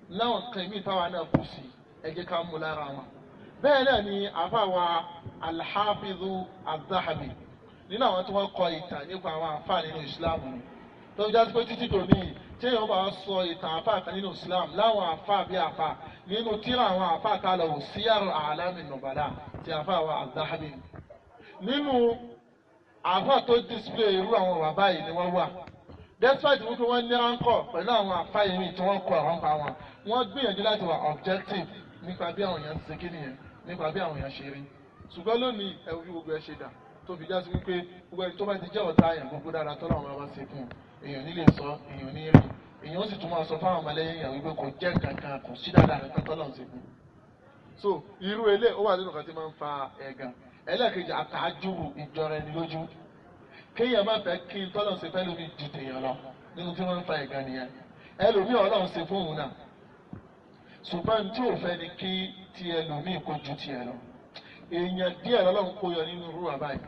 láwọn kan ìmí táwa náà kù sí ẹjẹ́ ká mú lára wọn bẹ́ẹ̀ náà ni àfà wa al-Hafizu al-Zahabi nínú àwọn tí wọ́n kọ ìtàn nípa àwọn àfà nínú ìsìláàmù ni tó jásí pé títí tòní tí èèyàn bá sọ ìtàn àfà kan nínú Islam láwọn àfà bí àfà nínú tíra àwọn àfà tá lọ wò Siyaru A'lami Nubala tí àfà wa Az-Zahabi nínú àfà tó display irú àwọn wà báyìí ni wọ́n wà despite wípé wọ́n ní ránkọ̀ pẹ̀lú àwọn àfà yìí tí wọ́n kọ àwọn pa wọn wọ́n gbìyànjú láti wà objective nípa bí àwọn èèyàn ti ṣe kí nìyẹn nípa bí àwọn èèyàn ṣe rí ṣùgbọ́n lónìí ẹ̀wù bí gbogbo ẹ ṣe dà tó fi já sí wípé gbogbo ẹni tó bá ti jẹ́ ọ̀tá àyàn gbogbo dára tó làwọn ọba ṣe fún èèyàn nílé sọ èèyàn ní rí èèyàn ó sì tún máa sọ fáwọn ọmọlẹ́yìn èèyàn wípé kò jẹ́ kankan kò sí dáadáa nǹkan tó lọ́n ṣe fún. so irú ilé ó wà nínú kan tí máa ń fa ẹ̀gàn ẹlẹ́ẹ̀kejì àtàjù ìjọra ẹni lójú kéèyàn má fẹ́ kí n tọ́lọ̀ ṣe fẹ́ lómi ju tèèyàn lọ nínú tí wọ́n ń fa ẹ̀gàn nìyẹn ẹlòmíì Ọlọ́run ṣe fún òun náà ṣùgbọ́n tí ò fẹ́ ni kí ti ẹlòmíì kó ju tiẹ̀ lọ èèyàn díẹ̀ lọ́lọ́run kó yọ nínú irú àbáyé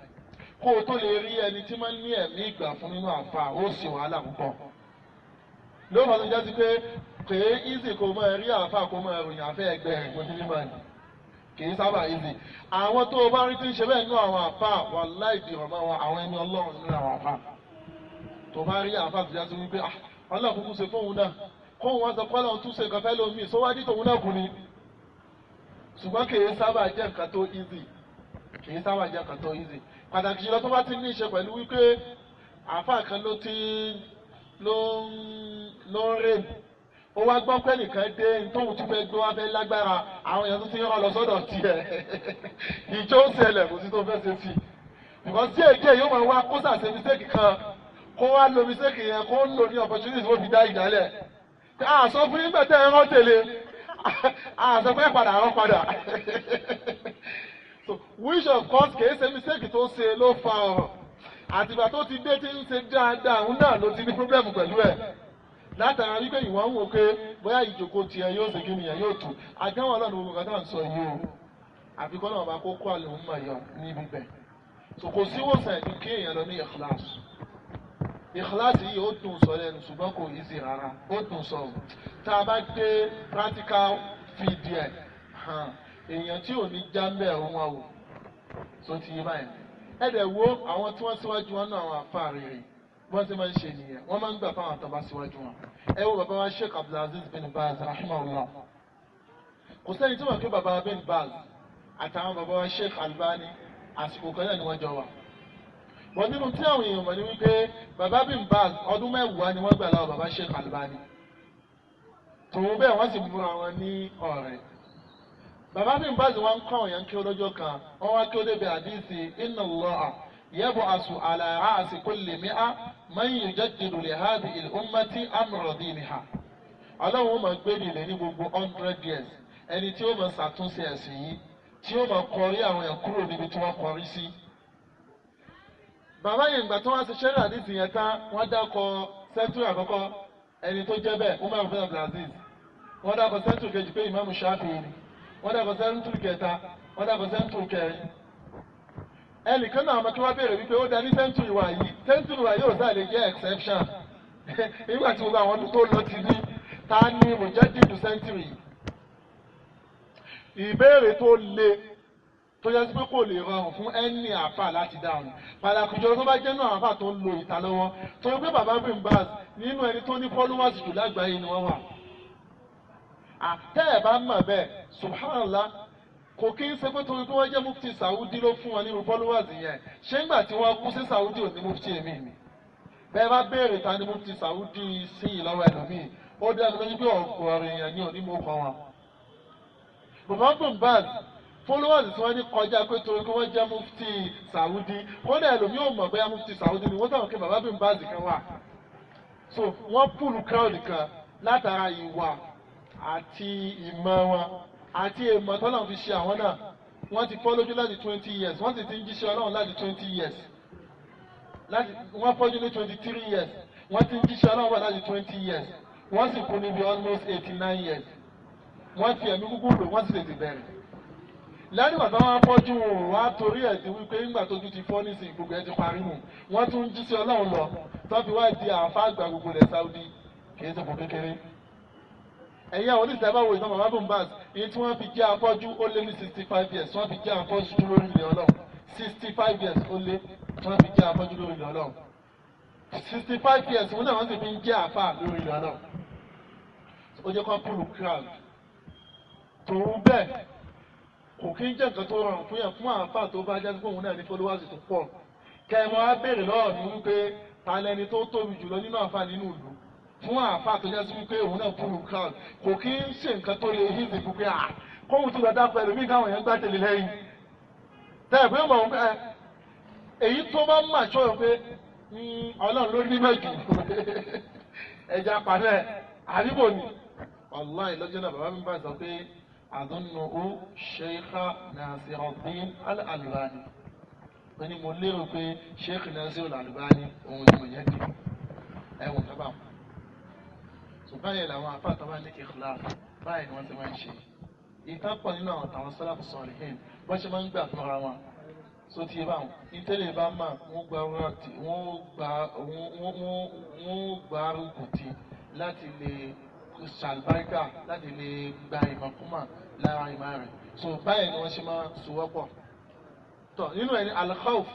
kó o tó lè rí ẹni tí máa ń ní ẹ̀mí ìgbà fún nínú àfa ó sì wàhálà púpọ̀ ló máa tó jásí pé kì í easy kó máa rí àfa kó máa ròyìn àfẹ́ ẹgbẹ́ rẹ̀ kó nílé máa nì kì í sábà easy àwọn tó o bá rí tí ń ṣe bẹ́ẹ̀ nínú àwọn àfa wàláhì ìdìrọ̀ máa wọn àwọn ẹni Ọlọ́run nínú àwọn àfa tó bá rí àfa tó jásí wípé Ọlọ́run kúkú ṣe fóun náà kóun wá sọ pé Ọlọ́run tún ṣe nǹkan fẹ́ lómi sówádìí tòun náà kù ni ṣùgbọ́n kì í sábà jẹ́ nǹkan tó easy kì í sábà jẹ́ nǹkan tó easy pàtàkì jùlọ tó bá ti ní í ṣe pẹ̀lú wípé àáfàá kan ló ń rìn ó wá gbọ́ pé nìkan dé tóun tún fẹ́ gbé wá fẹ́ lágbára àwọn èèyàn tó ti rán lọ sọ́dọ̀ tiẹ̀ ìjọ ń ṣẹlẹ̀ kò sí tó fẹ́ ṣe sí nǹkan tí èké yóò máa wá kó sàṣe mistake kan kó wá lo mistake yẹn kó ń lò ní opportunity tó fi dá ìjálẹ̀ àṣọ fún yín bẹ̀tẹ̀ ẹ̀rọ tèlé àṣọ fẹ́ padà rán padà. So, which of course kìí ṣe mistake tó ṣe ló fa ọ̀rọ̀ àtìgbà tó ti dé tí ń ṣe dáadáa òun náà ló ti ní problem pẹ̀lú ẹ̀ látara wípé ìwọ̀n ń wò pé bóyá ìjókòó tiẹ̀ yóò ṣe kí nìyẹn yóò tù àgbẹ̀wọ̀n ọlọ́run gbogbo kan náà ń sọ yìí o àfikún náà bá kó kó àlè òun mọ̀ yọ níbi bẹ̀ so kò sí wòsàn ẹ̀dùn kí èèyàn lọ ní ikhlas ikhlas yìí ó dùn sọ lẹ́nu ṣùgbọ́n kò easy rárá ó dùn sọ tá a bá gbé practical feed ẹ̀ hàn èèyàn tí ò ní jámbẹ́ òun wà wò tó ti yé báyìí ẹ̀dẹ̀ wo àwọn tí wọ́n síwájú wọn náà àwọn àfáà rere wọ́n ti máa ń ṣe nìyẹn wọ́n máa ń gbà fáwọn àtàbà síwájú wọn ẹ wo bàbá wa Sheikh Abdulaziz bin Baz rahimahullah kò sẹ́ni tí wọ́n ké bàbá bin Baz àtàwọn bàbá wa Sheikh Albani àsìkò kan náà ni wọ́n jọ wà wọ́n nínú tí àwọn èèyàn mọ̀ ní wípé bàbá bin Baz ọdún mẹ́wàá ni wọ́n gbà láwọn bàbá Sheikh Albani tòun bẹ́ẹ̀ wọ́n sì múra wọn ní ọ̀rẹ́ bàbá bin Baz wọn kọ́ ọ̀yàn kí olójó kan wọ́n wá kí ó débi àdìsí inna Allaha yab'asu ala ra'si kulli mi'a man yujaddidu li hadhihi al-ummati amra diniha. Ọlọ́run máa gbé nílé ní gbogbo 100 years ẹni tí ó máa ṣàtúnṣe ẹ̀sìn yìí tí ó máa kọrí àwọn èèyàn kúrò níbi tí wọ́n kọrí sí. bàbá yẹn ìgbà tí wọ́n ti ṣẹ́rẹ́ àdìsí yẹn tán wọ́n dákọ̀ sẹ́ńtúrì àkọ́kọ́ ẹni tó jẹ́ bẹ́ẹ̀ Umar bin Abdulaziz wọ́n dákọ̀ sẹ́ńtúrì kejì pé Imam Shafi'i ni wọ́n dàgbọ́ sẹ́ńtúrì kẹta wọ́n dàgbọ́ sẹ́ńtúrì kẹrin ẹnìkan náà ọmọ kí wọ́n béèrè wípé ó dá ní sẹ́ńtúrì wa yóò sáà lè jẹ́ exception nígbà tí gbogbo àwọn ọdún tó lọ ti ní ta ni mujaddidu sẹ́ńtúrì ìbéèrè tó le tó yẹ sí pé kò lè rọrùn fún ẹni àfà láti dáhùn pàtàkì jọ tó bá jẹ́ náà àfà tó ń lo ìta lọ́wọ́ tó ń gbé bàbá bin Baz nínú ẹni tó ní followers jù lágbàáyé ni wọ́n wà. àtẹ́ ẹ̀ bá mọ̀ bẹ́ẹ̀ subhanallah kò kí ń ṣe pé torí pé wọ́n jẹ́ mufti Saudi ló fún wọn nínú followers yẹn ṣé ńgbà tí wọ́n kú sí Saudi ò ní mufti èmi ni bẹ́ẹ̀ bá béèrè ta ni mufti Saudi sí ìlọ́wọ́ ẹlòmíì ó dé ẹgbẹ́ pé ọ̀gọ̀ọ̀rọ̀ èèyàn ní òní mú kọ́ wọn. bàbá bin Baz followers tí wọ́n ní kọjá pé torí pé wọ́n jẹ́ mufti Saudi kódà ẹlòmíì ò mọ̀ bẹ́ẹ̀ mufti Saudi ni wọ́n sọ̀rọ̀ pé bàbá bin Baz kan wà so wọ́n pùlù crowd kan látara ìwà àti ìmọ̀ wọn àti èèmọ̀ tọ́lọ̀ fi ṣe àwọn náà wọ́n ti fọ́ lójú láti 20 years wọ́n sì ti ń jíṣẹ́ Ọlọ́run láti 20 years wọ́n fọ́jú ní 23 years wọ́n ti ń jíṣẹ́ Ọlọ́run láti 20 years wọ́n sì kú níbi almost 89 years wọ́n fi ẹ̀mí gúgú lò wọ́n sì lè ti bẹ̀rẹ̀ lẹ́yìn ìgbà táwọn afọ́jú wá torí ẹ̀ ti wípé nígbà tójú ti fọ́ nísìnyí gbogbo ẹ̀ ti parí nù wọ́n tún ń jíṣẹ́ Ọlọ́run lọ tó fi wá di àáfàá àgbà gbogbo rẹ̀ Saudi kì í ṣe kò kékeré ẹ̀yin àwọn oníṣẹ́ bá wo ìtàn bàbá bin Baz èyí tí wọ́n fi jẹ́ afọ́jú ó lé ní 65 years wọ́n fi jẹ́ afọ́jú lórí ilẹ̀ Ọlọ́run 65 years ó lé tí wọ́n fi jẹ́ afọ́jú lórí ilẹ̀ Ọlọ́run 65 years wọn náà wọ́n sì fi ń jẹ́ àfà lórí ìlú náà ó jẹ́ kó púlù crowd tòun bẹ́ẹ̀ kò kí ń jẹ́ nǹkan tó rọrùn fún yẹn fún àfà tó bá jẹ́ pé òun náà ní followers tó pọ̀ kẹmọ á béèrè lọ́wọ́ mi wípé ta lẹni tó tóbi jùlọ nínú àfà nínú ìlú fún àfà tó jẹ́ sí wípé òun náà púlù crowd kò kí ń ṣe nǹkan tó lè hí ìsìnkú pé kóhun tó lọ dá pẹ̀lú mí káwọn yẹn gbá tẹ̀lé lẹ́yìn tẹ́ pé mọ̀ èyí tó bá mà ṣọ́ pé ọlọ́run ló ní mẹ́jù ẹja parẹ́ àríbò ni wàláì lọ́jọ́ náà bàbá mi bá sọ pé àdúnnù ó Sheikh Nasiruddin Al-Albani wọ́n ní mo lérò pé Sheikh Nasiruddin Al-Albani òun ni mo yẹ kí ẹ̀wọ̀n kábà ṣùgbọ́n yẹn làwọn afáàtà bá ní ikhlas báyìí ni wọ́n ti máa ń ṣe ìtàn pọ̀ nínú àwọn tàwọn sálàfù salihin bọ́n ṣe máa ń gbà fúnra wọn so ti bá wọn ìtẹ́lẹ̀ bá mà wọ́n gba arúgbòtì láti lè ṣàlùbáríkà láti lè gba ìmọ̀kúmà lára ìmọ̀ rẹ̀ so báyìí ni wọ́n ṣe máa sowọ́pọ̀ tọ̀ nínú ẹni al-khawf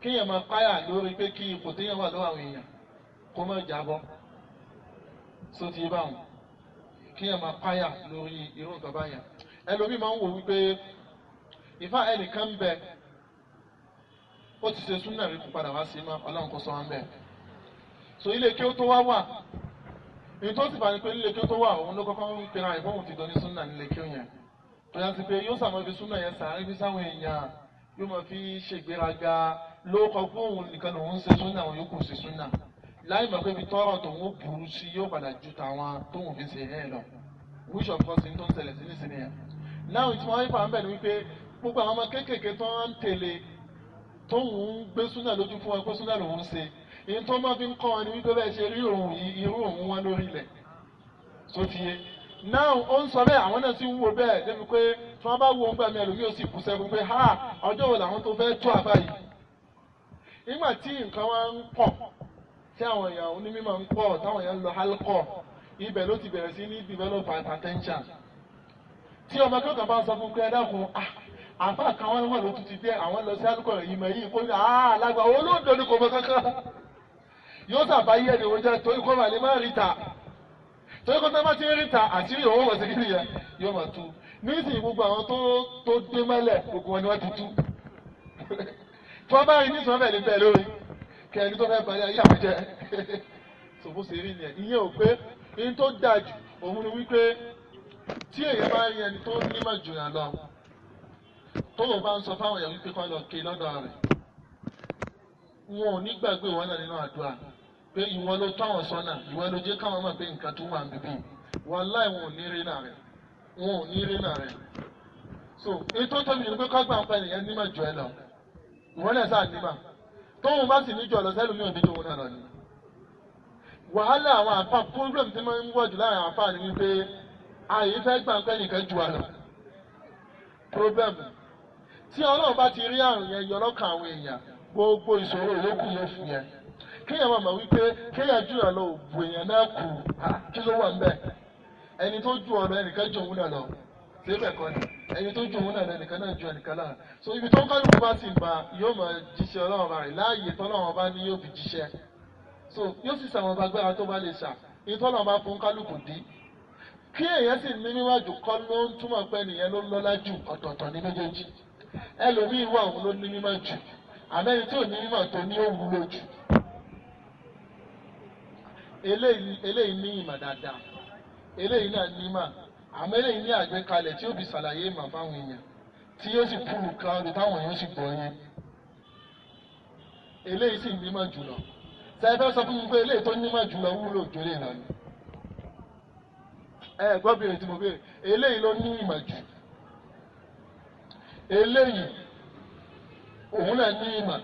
kéèyàn máa páyà lórí pé kí ipò téèyàn wà lọ́wọ́ àwọn èèyàn kó má jábọ́ so ti bá wọn kéèyàn máa páyà lórí irú nǹkan báyẹn ẹlòmíì máa ń wò wípé ìfá ẹnìkan bẹ ó ti ṣe súnà rí kó padà wá sí ma ọlọ́run kó sọ wọn bẹ́ẹ̀ so ilé kí ó tó wá wà èyí tó sì bá ní pé ilé kí ó tó wà òun ló kọ́kọ́ ń pera ìfọ́hùn ti dán ní súnà nílé kí ó yẹn tó yá sí pé yóò sàmọ́ fi súnà yẹn sàárẹ̀ bí sáwọn èèyàn yóò máa fi ṣègbéraga ló kọ fún òun nìkan lòun ń ṣe súnà òun yóò kù sí súnà láì mọ̀ pé ibi tọ́rọ̀ tòun ó burú sí yóò padà ju tàwọn tóun fi ṣe ẹ̀ lọ wish of course ní tó ń ṣẹlẹ̀ sí nísìnyí yẹn náà tí wọ́n fà ń bẹ̀ ni wípé gbogbo àwọn ọmọ kéékèèké tó ń tẹ̀lé tóun ń gbé súnà lójú fún wọn pé súnà lòun ń ṣe èyí tó máa fi ń kọ́ wọn ni wípé bẹ́ẹ̀ ṣe rí òun yìí irú òun wọn lórí ilẹ̀ tó ti yé náà ó ń sọ bẹ́ẹ̀ àwọn náà sì ń wo bẹ́ẹ̀ débi pé tí wọ́n bá wo ń gbà mí ẹlòmíì ó sì kú sẹ́gun pé ha ọjọ́ wo làwọn tó fẹ́ tó àbá yìí nígbà tí nǹkan wá ń pọ̀ tí àwọn èèyàn onímọ̀ ń pọ̀ táwọn èèyàn ń lọ hálùkọ̀ ibẹ̀ ló ti bẹ̀rẹ̀ sí ní develop hypertension tí ọmọ akẹ́kọ̀ọ́ bá sọ fún pé ẹ dákun àfáà kan wọn ló tún ti dé àwọn lọ sí alukọ ìmọ̀ yìí kó ní alágbà olóòdò ní kò mọ kankan yóò sàbáyé ẹni wọ́n jẹ́ torí kó máa lè má rí ta torí kó tó bá ti rí ta àṣírí òun wọ̀ sí kí nìyẹn yóò máa tú nísìnyí gbogbo àwọn tó dé mọ́lẹ̀ gbogbo wọn ni wọ́n ti tú tí wọ́n bá rí nísìnyí wọ́n fẹ́ lè bẹ̀ lórí kí ẹni tó fẹ́ balẹ̀ ayé àwọn jẹ́ sòfò sí rí nìyẹn ìyẹn ò pé ní tó dáa jù òun ni wípé tí èèyàn bá rí ẹni tó nímọ̀ jù yàn lọ tó o bá ń sọ fáwọn èèyàn wípé kọ́ lọ ké lọ́dọ̀ rẹ̀ wọn ò ní gbàgbé ìwọ náà nínú àdúrà pé ìwọ ló táwọn sọ́nà ìwọ ló jẹ́ káwọn mọ̀ pé nǹkan tó wà ń bíbí wàláhì wọn ò ní rí náà rẹ̀ wọn ò ní rí náà rẹ̀ so ètò tóbi ní pé kọ́gbà ń pa ènìyàn nímọ̀ jù ẹ lọ ìwọ náà sáà nímọ̀ tóun bá sì ní jù ọ lọ sẹ́lùmí ò ní jù òun náà lọ ni wàhálà àwọn àfa program tí wọ́n ń wọ́jú láàrin àwọn àfa ni wípé àyè fẹ́ gbà ń pẹ́ nìkan jù ọ lọ problem tí ọlọ́run bá ti rí àrùn yẹn yọ lọ́kàn àwọn èèyàn gbogbo ìṣòro ìyókù yóò fún yẹn kéèyàn máa mọ̀ wípé kéèyàn jù ọ lọ òbò èèyàn náà kù kí ló wà ń bẹ̀ ẹni tó jù ọ lọ ẹnìkan jù òun náà lọ síbẹ̀ kọ́ ni ẹni tó jù òun náà lọ ẹnìkan náà jù ẹnìkan náà so ibi tó ń kálukú bá sì máa yóò máa jíṣẹ́ ọlọ́run bá rẹ̀ láàyè tọ́lọ́run bá ní yóò fi jíṣẹ́ so yóò sì sàwọn bá gbára tó bá lè sà ní tọ́lọ́run bá fún kálukú dí kí èèyàn sì ní níwájú kọ́ ló ń túmọ̀ pé nìyẹn ló lọ́lá jù ọ̀tọ̀ọ̀tọ̀ ní méjèèjì ẹlòmíín wà òun ló ní mímọ̀ jù àmẹ́ni tí ò ní mímọ̀ tó ní ó wúlò jù eléyìí ní ìmọ̀ dáadáa eléyìí náà ní ìmọ̀ àmọ́ eléyìí ní àgbékalẹ̀ tí ó fi ṣàlàyé ìmọ̀ fáwọn èèyàn tí yóò sì púlù kíláàdì táwọn èèyàn sì gbọ́ yẹn eléyìí sì nímọ̀ jùlọ sẹ́fẹ́ sọ fún mi pé eléyìí tó nímọ̀ jùlọ wúlò jòlè náà ni gbọ́ bèrè tí mo bèrè eléyìí ló ní ìmọ̀ jù eléyìí òun náà ní ìmọ̀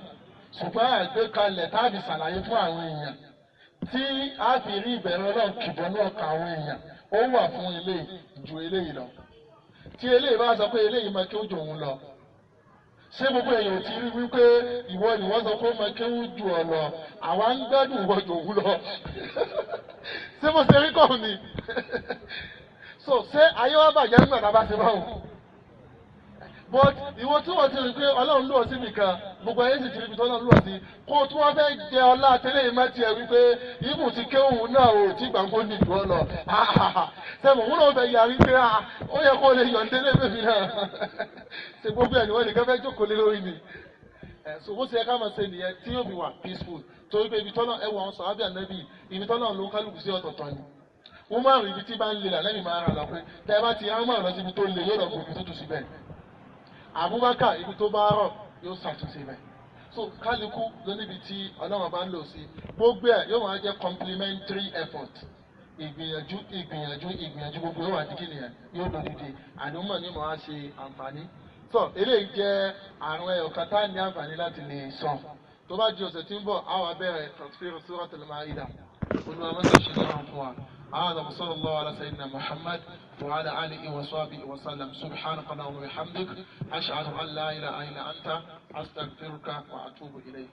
ṣùgbọ́n àgbékalẹ̀ táàbì ṣàlàyé fún àwọn èèyàn tí a fi rí ìbẹ̀rẹ̀ ọlọ́run kìbọn náà ka àwọn èèyàn ó wà fún eléyìí ju eléyìí lọ tí eléyìí bá sọ pé eléyìí máa kí ó jù òun lọ ṣé gbogbo èèyàn ò ti rí wípé ìwọ ni wọ́n sọ pé ó máa kí ó jù ọ lọ àwa ń gbádùn ìwọ jù òun lọ ṣé mo ṣe rí kọ́ ni so ṣé ayé wa bàjẹ́ nígbà tá a bá ṣe báwọn but ìwọ tí wọ́n ti rí pé ọlọ́run lò sí nìkan gbogbo ayé sì ti rí ibi tí ọlọ́run lò sí kó o tún wọ́n fẹ́ jẹ ọlá àtẹlẹ́ yìí má tiẹ̀ wípé ibù ti kéwù náà ò tí gbàgbó ní ìlú ọ lọ sẹ́mu òun náà fẹ́ yarí pé ó yẹ kó o lè yọ̀ǹdẹ́lẹ́ bèbí náà ṣe gbogbo ẹ̀ ni wọ́n nìkan fẹ́ jókòó lé lórí ni so bó ṣe yẹ ká máa ṣe nìyẹn tí yóò fi wà peaceful torí pé ibi tọ́lọ́ ẹwọ àwọn sọ̀rọ̀ àbí ibi tọ́lọ́ ló kálukú sí ọ̀tọ̀ọ̀tọ̀ ni wọ́n máa rí ibi tí bá ń le làlẹ́yìn máa rà lọ pé tẹ́ ẹ bá ti rán máa lọ síbi tó le yóò lọ gbòòbí tó tù síbẹ̀ Abubakar ibi tó bá rọ̀ yóò ṣàtúnṣe bẹ̀ so kálukú ló níbi tí ọlọ́run bá ń lò sí gbogbo ẹ̀ yóò máa jẹ́ complementary effort ìgbìyànjú gbogbo yóò wà ní kìnìyàn yóò lọ dìde àdúmọ̀ ni mo á ṣe àǹfààní so eléyìí jẹ́ àrùn ẹ̀yọ̀kan tá ní àǹfààní láti lè sọ tó bá di ọ̀sẹ̀ tí ń bọ̀ àwọn abẹ́rẹ́ tafsir suratul Ma'idah olùwàmọ́sẹ̀ ṣe náà fún wa. هذا وصلى الله على سيدنا محمد وعلى آله وصحبه وسلم سبحانك اللهم وبحمدك أشهد أن لا إله إلا أنت أستغفرك وأتوب إليك